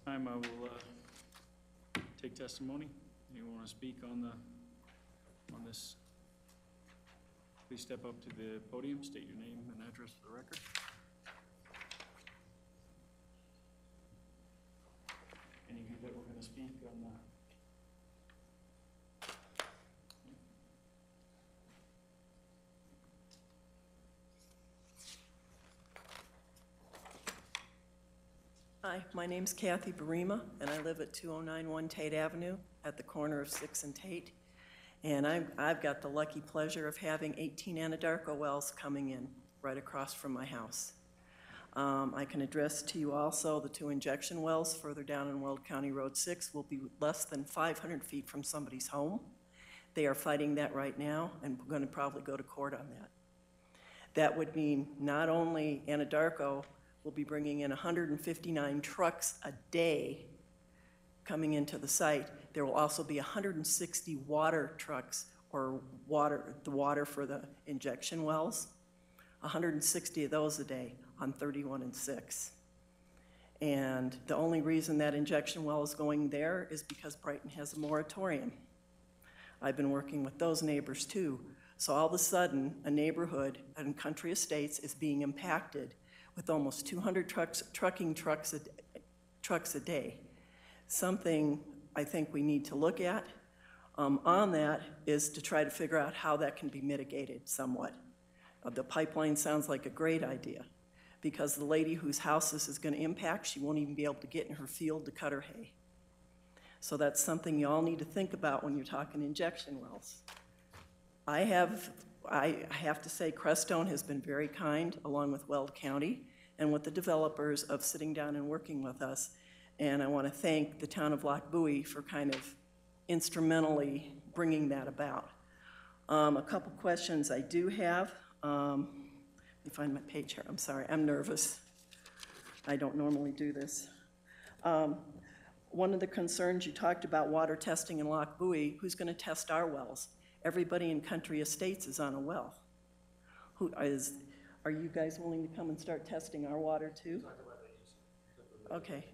Time I will take testimony. Anyone want to speak on this? Please step up to the podium, state your name and address for the record. Any of you that were going to speak on the... Hi, my name's Kathy Barima, and I live at 2091 Tate Avenue at the corner of 6th and Tate. And I've got the lucky pleasure of having 18 Anadarko wells coming in right across from my house. I can address to you also the 2 injection wells further down on Weld County Road 6 will be less than 500 feet from somebody's home. They are fighting that right now, and we're going to probably go to court on that. That would mean not only Anadarko will be bringing in 159 trucks a day coming into the site, there will also be 160 water trucks, or the water for the injection wells, 160 of those a day on 31 and 6. And the only reason that injection well is going there is because Brighton has a moratorium. I've been working with those neighbors too. So all of a sudden, a neighborhood in Country Estates is being impacted with almost 200 trucking trucks a day. Something I think we need to look at on that is to try to figure out how that can be mitigated somewhat. The pipeline sounds like a great idea, because the lady whose house this is going to impact, she won't even be able to get in her field to cut her hay. So that's something you all need to think about when you're talking injection wells. I have to say Crestone has been very kind, along with Weld County and with the developers, of sitting down and working with us. And I want to thank the town of Lochbuie for kind of instrumentally bringing that about. A couple questions I do have. Let me find my page here. I'm sorry, I'm nervous. I don't normally do this. One of the concerns you talked about, water testing in Lochbuie. Who's going to test our wells? Everybody in Country Estates is on a well. Are you guys willing to come and start testing our water too? Okay,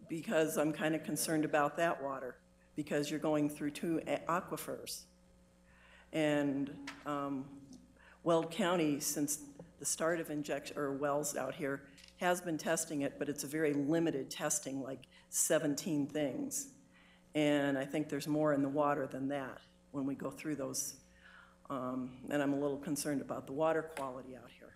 because I'm kind of concerned about that water, because you're going through 2 aquifers. And Weld County, since the start of wells out here, has been testing it, but it's a very limited testing, like 17 things. And I think there's more in the water than that when we go through those. And I'm a little concerned about the water quality out here.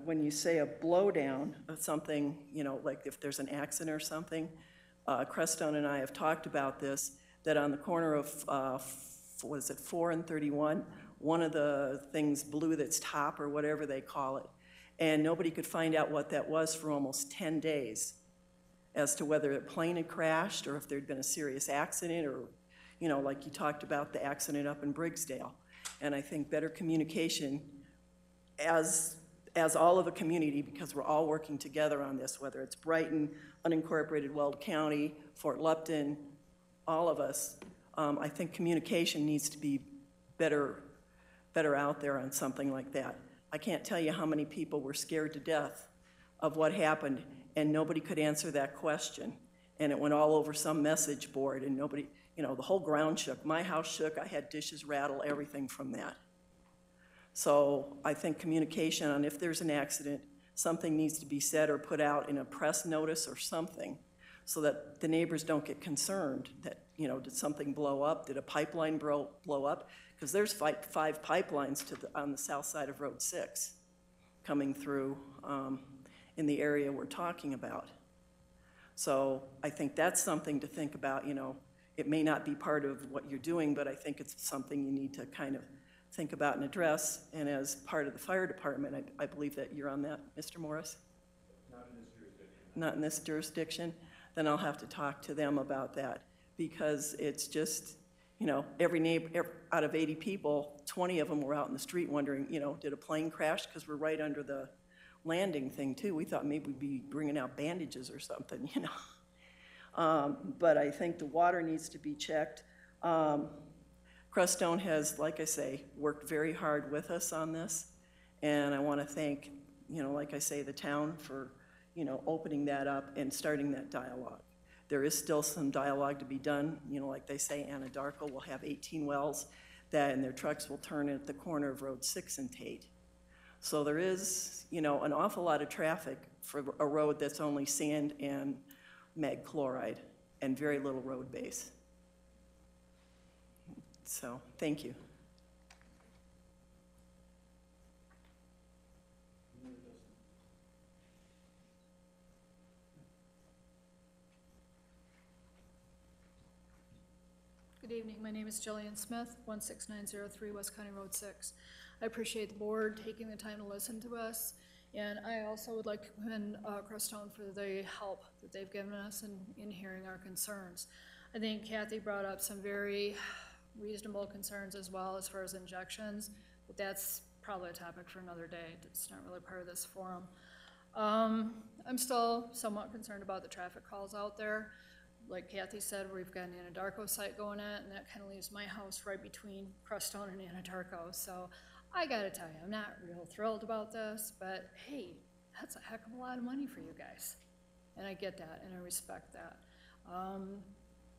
When you say a blowdown of something, like if there's an accident or something, Crestone and I have talked about this, that on the corner of, 4 and 31, one of the things blew its top, or whatever they call it, And nobody could find out what that was for almost 10 days as to whether a plane had crashed or if there'd been a serious accident or, you know, like you talked about the accident up in Briggsdale. And I think better communication as all of a community, because we're all working together on this, whether it's Brighton, unincorporated Weld County, Fort Lupton, all of us, I think communication needs to be better out there on something like that. I can't tell you how many people were scared to death of what happened, and nobody could answer that question. And it went all over some message board, and nobody, you know, the whole ground shook. My house shook, I had dishes rattle, everything from that. So I think communication on if there's an accident, something needs to be said or put out in a press notice or something so that the neighbors don't get concerned that, you know, did something blow up? Did a pipeline blow up? Because there's five pipelines on the south side of Road 6 coming through in the area we're talking about. So I think that's something to think about. You know, it may not be part of what you're doing, but I think it's something you need to kind of think about and address. And as part of the fire department, I believe that you're on that, Mr. Morris? Not in this jurisdiction. Not in this jurisdiction? Then I'll have to talk to them about that, because it's just, you know, every neighbor, out of 80 people, 20 of them were out in the street wondering, you know, did a plane crash? Because we're right under the landing thing too. We thought maybe we'd be bringing out bandages or something, you know. But I think the water needs to be checked. Crestone has, like I say, worked very hard with us on this. And I want to thank, you know, like I say, the town for, you know, opening that up and starting that dialogue. There is still some dialogue to be done. You know, like they say, Anadarko will have 18 wells and their trucks will turn at the corner of Road 6 and Tate. So there is, you know, an awful lot of traffic for a road that's only sand and mag chloride and very little road base. So, thank you. Good evening. My name is Jillian Smith, 16903 West County Road 6. I appreciate the board taking the time to listen to us, and I also would like to commend Crestone for the help that they've given us in hearing our concerns. I think Kathy brought up some very reasonable concerns as well as far as injections, but that's probably a topic for another day. It's not really part of this forum. I'm still somewhat concerned about the traffic calls out there. Like Kathy said, we've got an Anadarko site going in, and that kind of leaves my house right between Crestone and Anadarko. So I gotta tell you, I'm not real thrilled about this, but hey, that's a heck of a lot of money for you guys. And I get that, and I respect that.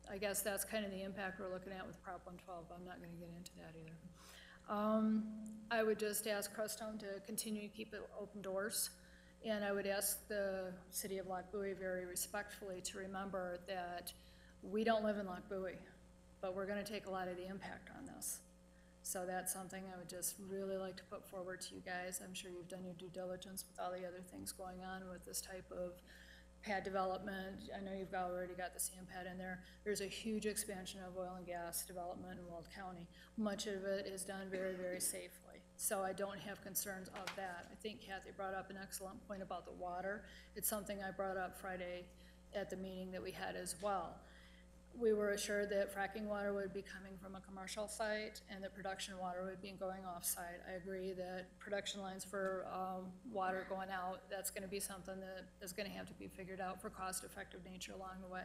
I guess that's kind of the impact we're looking at with Prop 112, but I'm not gonna get into that either. I would just ask Crestone to continue to keep open doors. And I would ask the city of Lochbuie very respectfully to remember that we don't live in Lochbuie, but we're gonna take a lot of the impact on this. So that's something I would just really like to put forward to you guys. I'm sure you've done your due diligence with all the other things going on with this type of pad development. I know you've already got the sand pad in there. There's a huge expansion of oil and gas development in Weld County. Much of it is done very, very safely. So I don't have concerns of that. I think Kathy brought up an excellent point about the water. It's something I brought up Friday at the meeting that we had as well. We were assured that fracking water would be coming from a commercial site and that production water would be going off-site. I agree that production lines for water going out, that's gonna be something that is gonna have to be figured out for cost-effective nature along the way.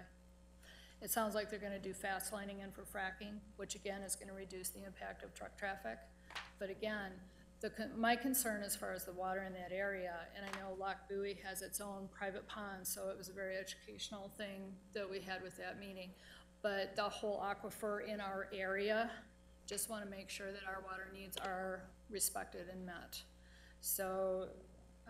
It sounds like they're gonna do fast lining in for fracking, which again is gonna reduce the impact of truck traffic. But again, my concern as far as the water in that area, and I know Lochbuie has its own private pond, so it was a very educational thing that we had with that meeting. But the whole aquifer in our area, just want to make sure that our water needs are respected and met. So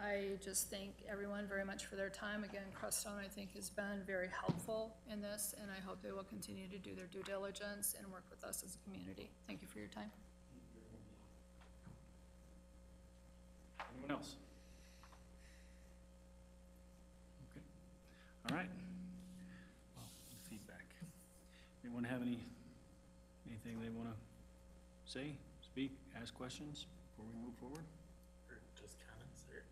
I just thank everyone very much for their time. Again, Crestone, I think, has been very helpful in this, and I hope they will continue to do their due diligence and work with us as a community. Thank you for your time. Anyone else? Okay. All right. Well, feedback. Anyone have anything they want to say, speak, ask questions before we move forward? Or just comments, or?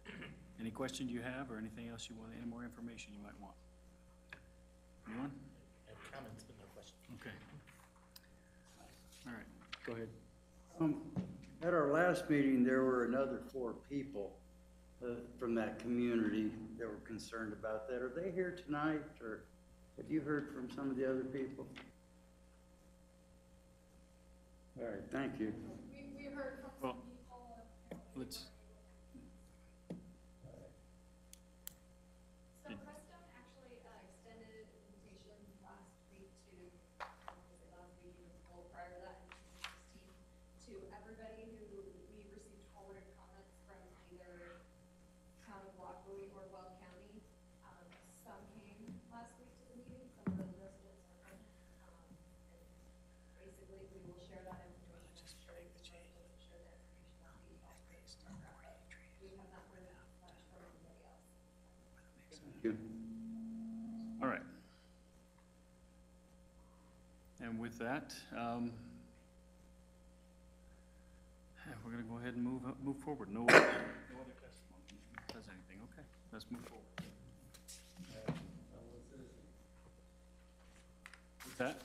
Any questions you have, or anything else you want, any more information you might want? Anyone? I have comments, but no questions. Okay. All right, go ahead. At our last meeting, there were another 4 people from that community that were concerned about that. Are they here tonight, or have you heard from some of the other people? All right, thank you. We heard from Well, let's, So Crestone actually extended an invitation last week to, last week, it was full prior to that, in 2016, to everybody who we received forwarded comments from either Town of Lockwood or Weld County. Some came last week to the meeting, some of the residents are coming. Basically, we will share that information. Just break the chain. Share that information. We have not heard much from anybody else. Good. all right. And with that, we're gonna go ahead and move forward. No other testimony does anything. Okay, let's move forward. With that,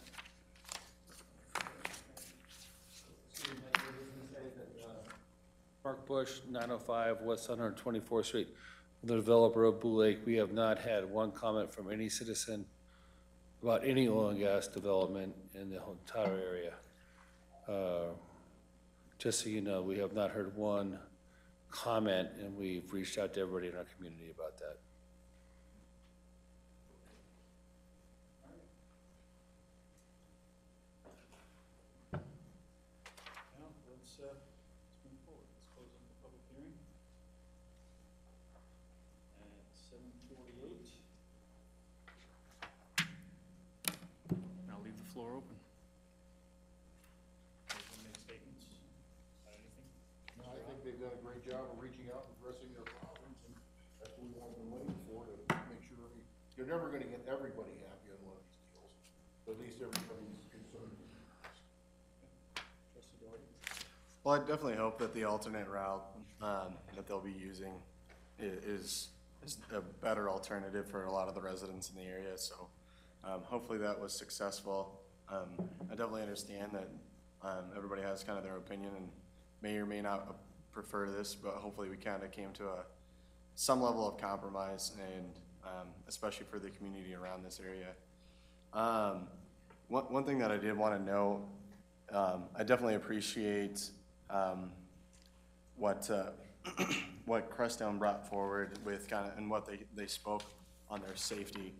Mark Bush, 905 West 124th Street. The developer of Blue Lake, we have not had one comment from any citizen about any oil and gas development in the whole entire area. Just so you know, we have not heard one comment, and we've reached out to everybody in our community about that. now, let's move forward. Let's close on the public hearing. At 7:48. I'll leave the floor open. Anyone make statements about anything? No, I think they've done a great job of reaching out and addressing their problems, and that's what we want them waiting for, to make sure, you're never gonna get everybody happy on one of these deals, but at least everybody's concerned. Trustee Doherty? Well, I definitely hope that the alternate route that they'll be using is a better alternative for a lot of the residents in the area, so hopefully that was successful. I definitely understand that everybody has kind of their opinion and may or may not prefer this, but hopefully we kind of came to some level of compromise, and especially for the community around this area. One thing that I did want to note, I definitely appreciate what Crestone brought forward with kind of, and what they spoke on their safety.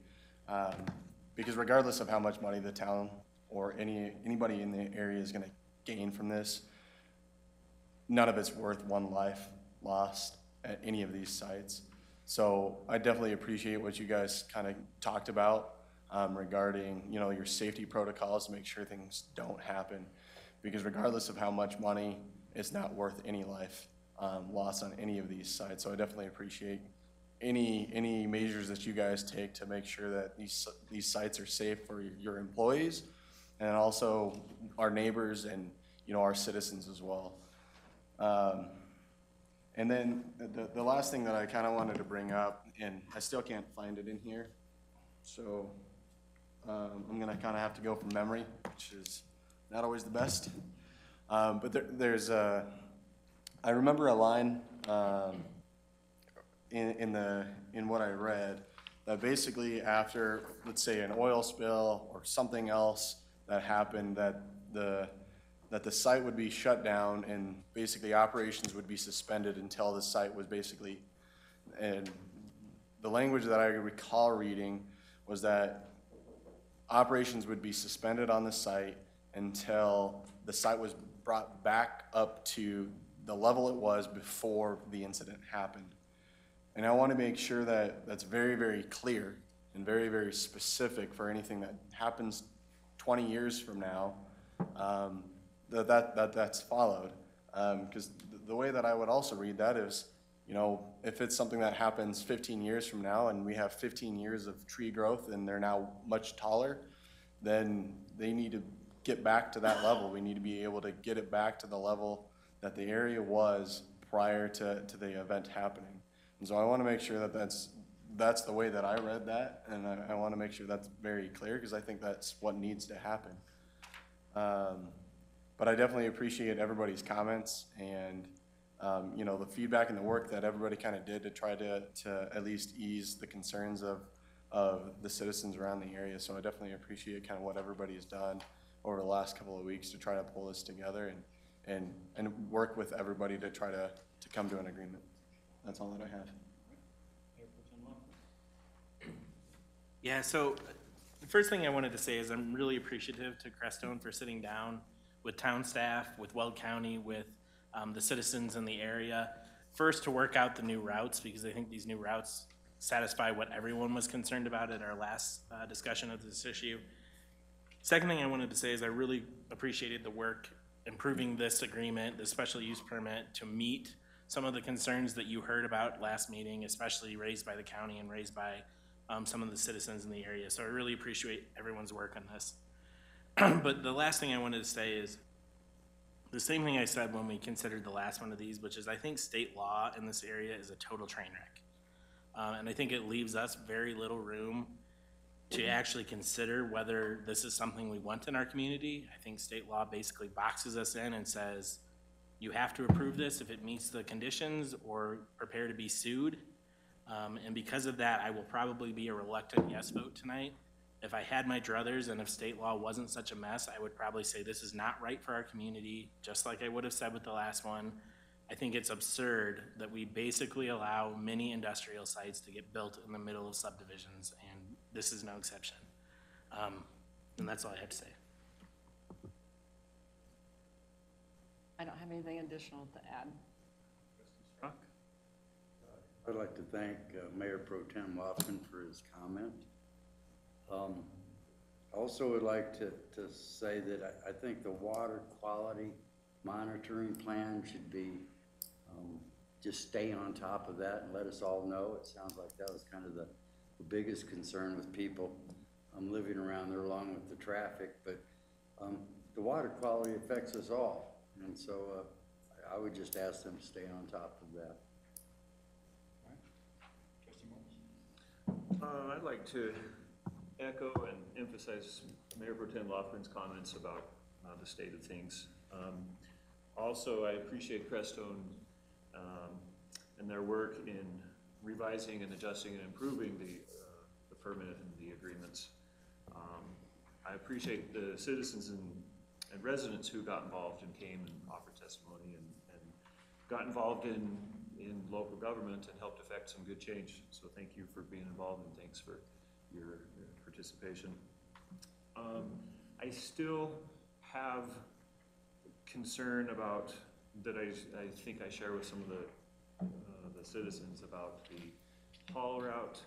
Because regardless of how much money the town or anybody in the area is gonna gain from this, none of it's worth one life lost at any of these sites. So I definitely appreciate what you guys kind of talked about regarding, your safety protocols to make sure things don't happen. Because regardless of how much money, it's not worth any life lost on any of these sites. So I definitely appreciate any measures that you guys take to make sure that these sites are safe for your employees, and also our neighbors and, our citizens as well. And then the last thing that I kind of wanted to bring up, and I still can't find it in here, so I'm gonna kind of have to go from memory, which is not always the best. But I remember a line in what I read, that basically after, let's say, an oil spill or something else that happened, that the site would be shut down and basically operations would be suspended until the site was basically, and the language that I recall reading was that operations would be suspended on the site until the site was brought back up to the level it was before the incident happened. And I want to make sure that that's very, very clear and very, very specific for anything that happens 20 years from now, that's followed. Because the way that I would also read that is, if it's something that happens 15 years from now and we have 15 years of tree growth and they're now much taller, then they need to get back to that level. We need to be able to get it back to the level that the area was prior to the event happening. And so I want to make sure that that's the way that I read that, and I want to make sure that's very clear, because I think that's what needs to happen. But I definitely appreciate everybody's comments and, you know, the feedback and the work that everybody kind of did to try to at least ease the concerns of the citizens around the area. So I definitely appreciate kind of what everybody has done over the last couple of weeks to try to pull this together and work with everybody to try to come to an agreement. That's all that I have. Yeah, so the first thing I wanted to say is I'm really appreciative to Crestone for sitting down with town staff, with Weld County, with the citizens in the area. First, to work out the new routes, because I think these new routes satisfy what everyone was concerned about at our last discussion of this issue. Second thing I wanted to say is I really appreciated the work improving this agreement, the special use permit, to meet some of the concerns that you heard about last meeting, especially raised by the county and raised by some of the citizens in the area. So I really appreciate everyone's work on this. But the last thing I wanted to say is the same thing I said when we considered the last one of these, which is I think state law in this area is a total train wreck. And I think it leaves us very little room to actually consider whether this is something we want in our community. I think state law basically boxes us in and says, you have to approve this if it meets the conditions or prepare to be sued. And because of that, I will probably be a reluctant yes vote tonight. If I had my druthers and if state law wasn't such a mess, I would probably say this is not right for our community, just like I would have said with the last one. I think it's absurd that we basically allow many industrial sites to get built in the middle of subdivisions, and this is no exception. And that's all I have to say. I don't have anything additional to add. I'd like to thank Mayor Pro Tem Lofgren for his comment. Also would like to say that I think the water quality monitoring plan should be, just stay on top of that and let us all know. It sounds like that was kind of the biggest concern with people living around there along with the traffic, but the water quality affects us all. And so I would just ask them to stay on top of that. I'd like to echo and emphasize Mayor Pro Tem Lofgren's comments about the state of things. Also, I appreciate Crestone and their work in revising and adjusting and improving the permit and the agreements. I appreciate the citizens and residents who got involved and came and offered testimony and got involved in local government and helped affect some good change. So thank you for being involved and thanks for your participation. I still have concern about that I think I share with some of the citizens about the haul route.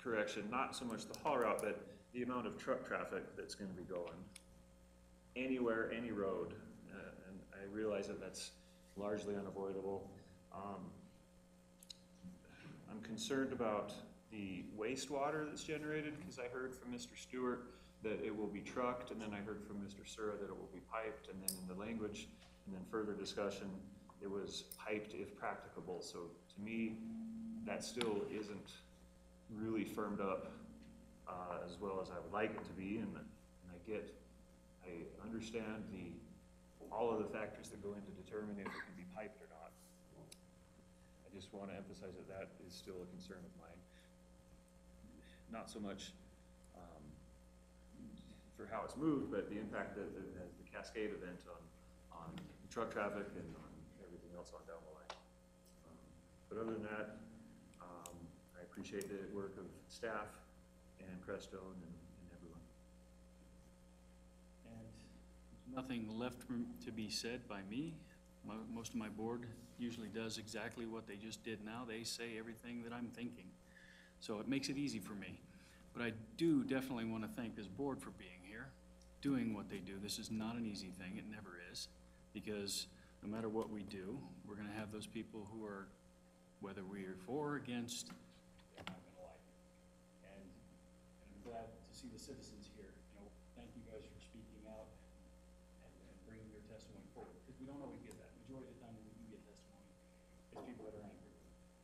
Correction, not so much the haul route, but the amount of truck traffic that's going to be going anywhere, any road. And I realize that that's largely unavoidable. I'm concerned about the wastewater that's generated, because I heard from Mr. Stewart that it will be trucked, and then I heard from Mr. Sura that it will be piped, and then in the language, and then further discussion, it was piped if practicable. So to me, that still isn't really firmed up as well as I would like it to be, and I understand all of the factors that go into determining if it can be piped or not. I just want to emphasize that is still a concern of mine. Not so much for how it's moved, but the impact that it has, the cascade event on truck traffic and on everything else on down the line. But other than that, I appreciate the work of staff and Crestone and everyone. And nothing left to be said by me. Most of my board usually does exactly what they just did now. They say everything that I'm thinking. So it makes it easy for me. But I do definitely want to thank this board for being here, doing what they do. This is not an easy thing. It never is. Because no matter what we do, we're going to have those people who are, whether we are for or against, they're not going to like it. And I'm glad to see the citizens here. Thank you guys for speaking out and bringing your testimony forward. Because we don't always get that. Majority of the time when we do get testimony, there's people that are angry.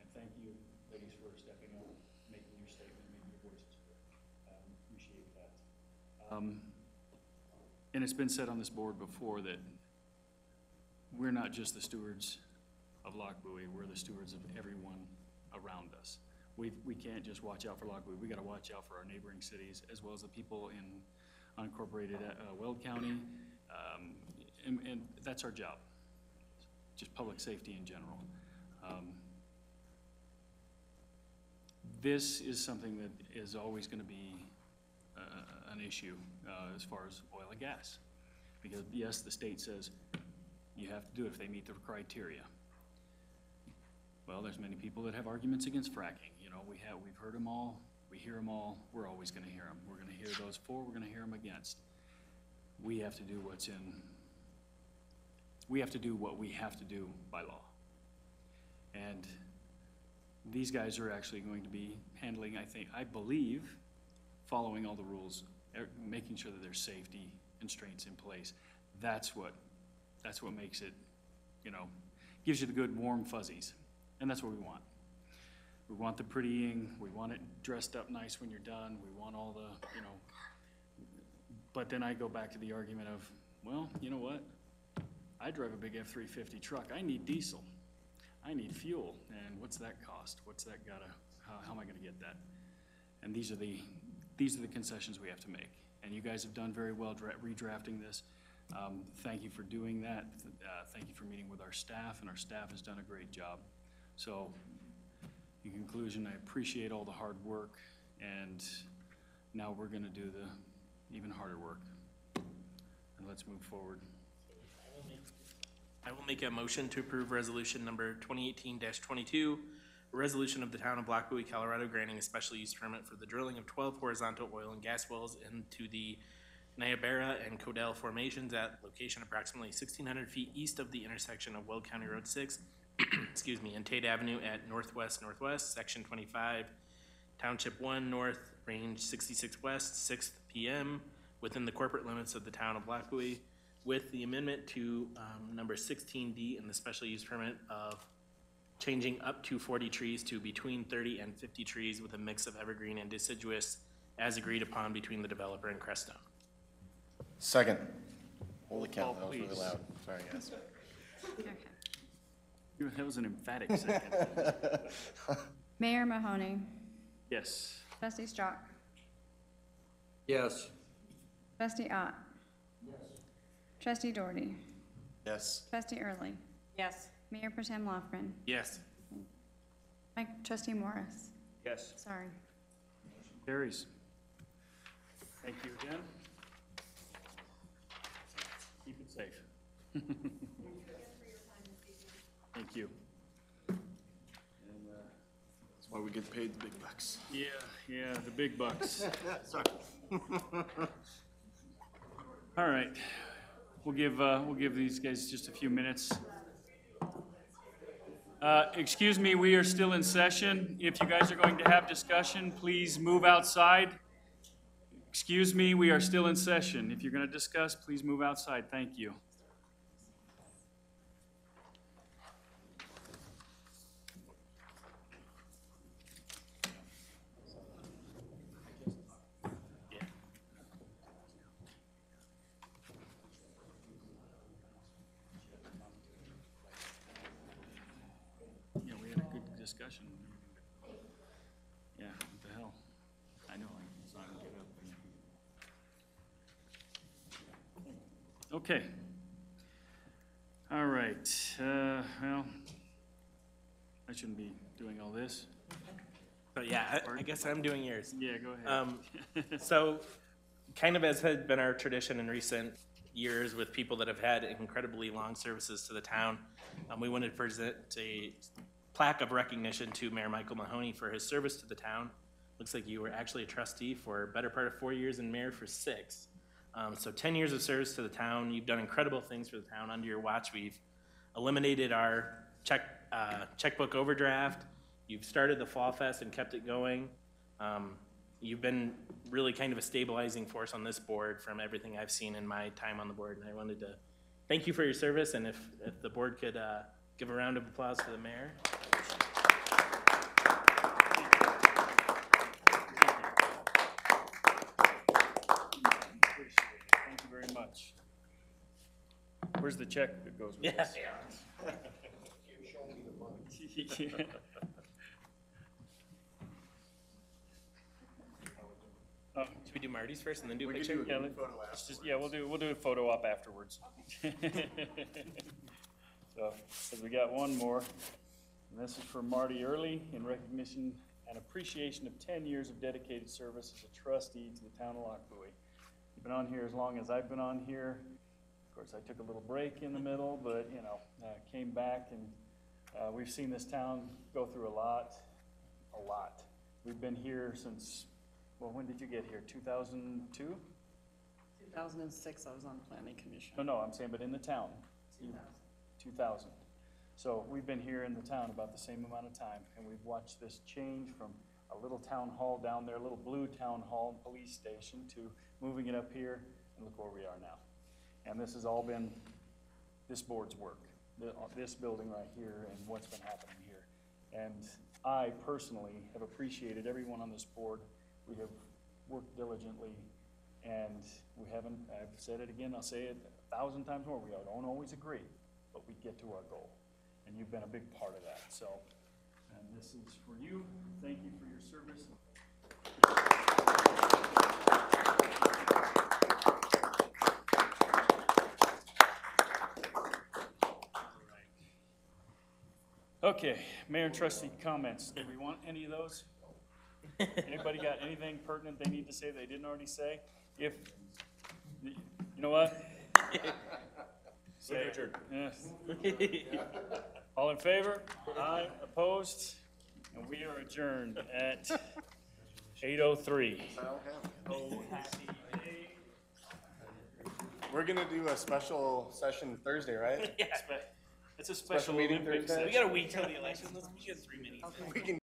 And thank you, ladies, for stepping up, making your statement, making your voices heard. Appreciate that. And it's been said on this board before that we're not just the stewards of Lochbuie, we're the stewards of everyone around us. We can't just watch out for Lochbuie, we gotta watch out for our neighboring cities, as well as the people in unincorporated Weld County, and that's our job, just public safety in general. This is something that is always gonna be an issue as far as oil and gas. Because yes, the state says you have to do it if they meet the criteria. Well, there's many people that have arguments against fracking. You know, we've heard them all, we hear them all, we're always gonna hear them. We're gonna hear those for, we're gonna hear them against. We have to do what we have to do by law. And these guys are actually going to be handling, I believe, following all the rules, making sure that there's safety constraints in place. That's what makes it, you know, gives you the good warm fuzzies. And that's what we want. We want the prettying, we want it dressed up nice when you're done, we want all the, you know, but then I go back to the argument of, well, you know what? I drive a big F-350 truck, I need diesel, I need fuel, and what's that cost? What's that how am I gonna get that? And these are the concessions we have to make. And you guys have done very well redrafting this. Thank you for doing that. Thank you for meeting with our staff, and our staff has done a great job. So, in conclusion, I appreciate all the hard work, and now we're gonna do the even harder work. And let's move forward. I will make a motion to approve resolution number 2018-22, a resolution of the town of Lochbuie, Colorado, granting a special use permit for the drilling of 12 horizontal oil and gas wells into the Niobrara and Codell formations at location approximately 1,600 feet east of the intersection of Weld County Road 6, excuse me, and Tate Avenue at Northwest, Section 25, Township 1 North, Range 66 West, 6th PM, within the corporate limits of the town of Lochbuie, with the amendment to number 16D in the special use permit of changing up to 40 trees to between 30 and 50 trees with a mix of evergreen and deciduous as agreed upon between the developer and Crestone. Second. Holy cow, that was please. really loud. Sorry, guys. Okay. That was an emphatic second. Mayor Mahoney, Yes. Trustee Strock, Yes. Trustee Ott. Trustee Doherty, Yes. Trustee Early, Yes. Mayor Pro Tem Lofgren, Yes. Trustee Morris. Yes. Sorry. Carries. Thank you again. Keep it safe. Thank you. And, That's why we get paid the big bucks. yeah, the big bucks. Sorry. All right, we'll give these guys just a few minutes. Excuse me, we are still in session. If you guys are going to have discussion, please move outside. Excuse me, we are still in session. If you're going to discuss, please move outside. Thank you. Yeah, we had a good discussion. Yeah, what the hell? I know, it's not gonna get up. Okay. All right, well, I shouldn't be doing all this. But yeah, I guess I'm doing yours. Yeah, go ahead. So, kind of as had been our tradition in recent years with people that have had incredibly long services to the town, we wanted to present a plaque of recognition to Mayor Michael Mahoney for his service to the town. Looks like you were actually a trustee for a better part of 4 years and mayor for 6. So 10 years of service to the town. You've done incredible things for the town. Under your watch, we've eliminated our checkbook overdraft. You've started the Fall Fest and kept it going. You've been really kind of a stabilizing force on this board from everything I've seen in my time on the board. And I wanted to thank you for your service. And if the board could Give a round of applause for the mayor. Thank you very much. Where's the check that goes with this? Yeah. Should we do Marty's first and then do a We can picture? do a group photo Let's just, yeah, we'll do a photo op afterwards. So, we got one more, and this is for Marty Early in recognition and appreciation of 10 years of dedicated service as a trustee to the town of Lockbowie. You've been on here as long as I've been on here. Of course, I took a little break in the middle, but, you know, came back, and we've seen this town go through a lot. We've been here since, well, when did you get here? 2002? 2006, I was on planning commission. No, I'm saying, but in the town. 2000. So we've been here in the town about the same amount of time, and we've watched this change from a little town hall down there, a little blue town hall and police station, to moving it up here, and look where we are now. And this has all been this board's work, this building right here and what's been happening here. And I personally have appreciated everyone on this board. We have worked diligently, and we haven't, I've said it again, I'll say it 1,000 times more, we don't always agree, but we get to our goal. And you've been a big part of that, so. And this is for you. Thank you for your service. Okay, Mayor and trustee comments. Do we want any of those? Anybody got anything pertinent they need to say they didn't already say? If, you know what? Say it. Yes. All in favor? Aye. Opposed? And we are adjourned at 8:03. We're gonna do a special session Thursday, right? Yeah. It's a special meeting Olympic Thursday? session. We got a week till the election. We got 3 minutes. We can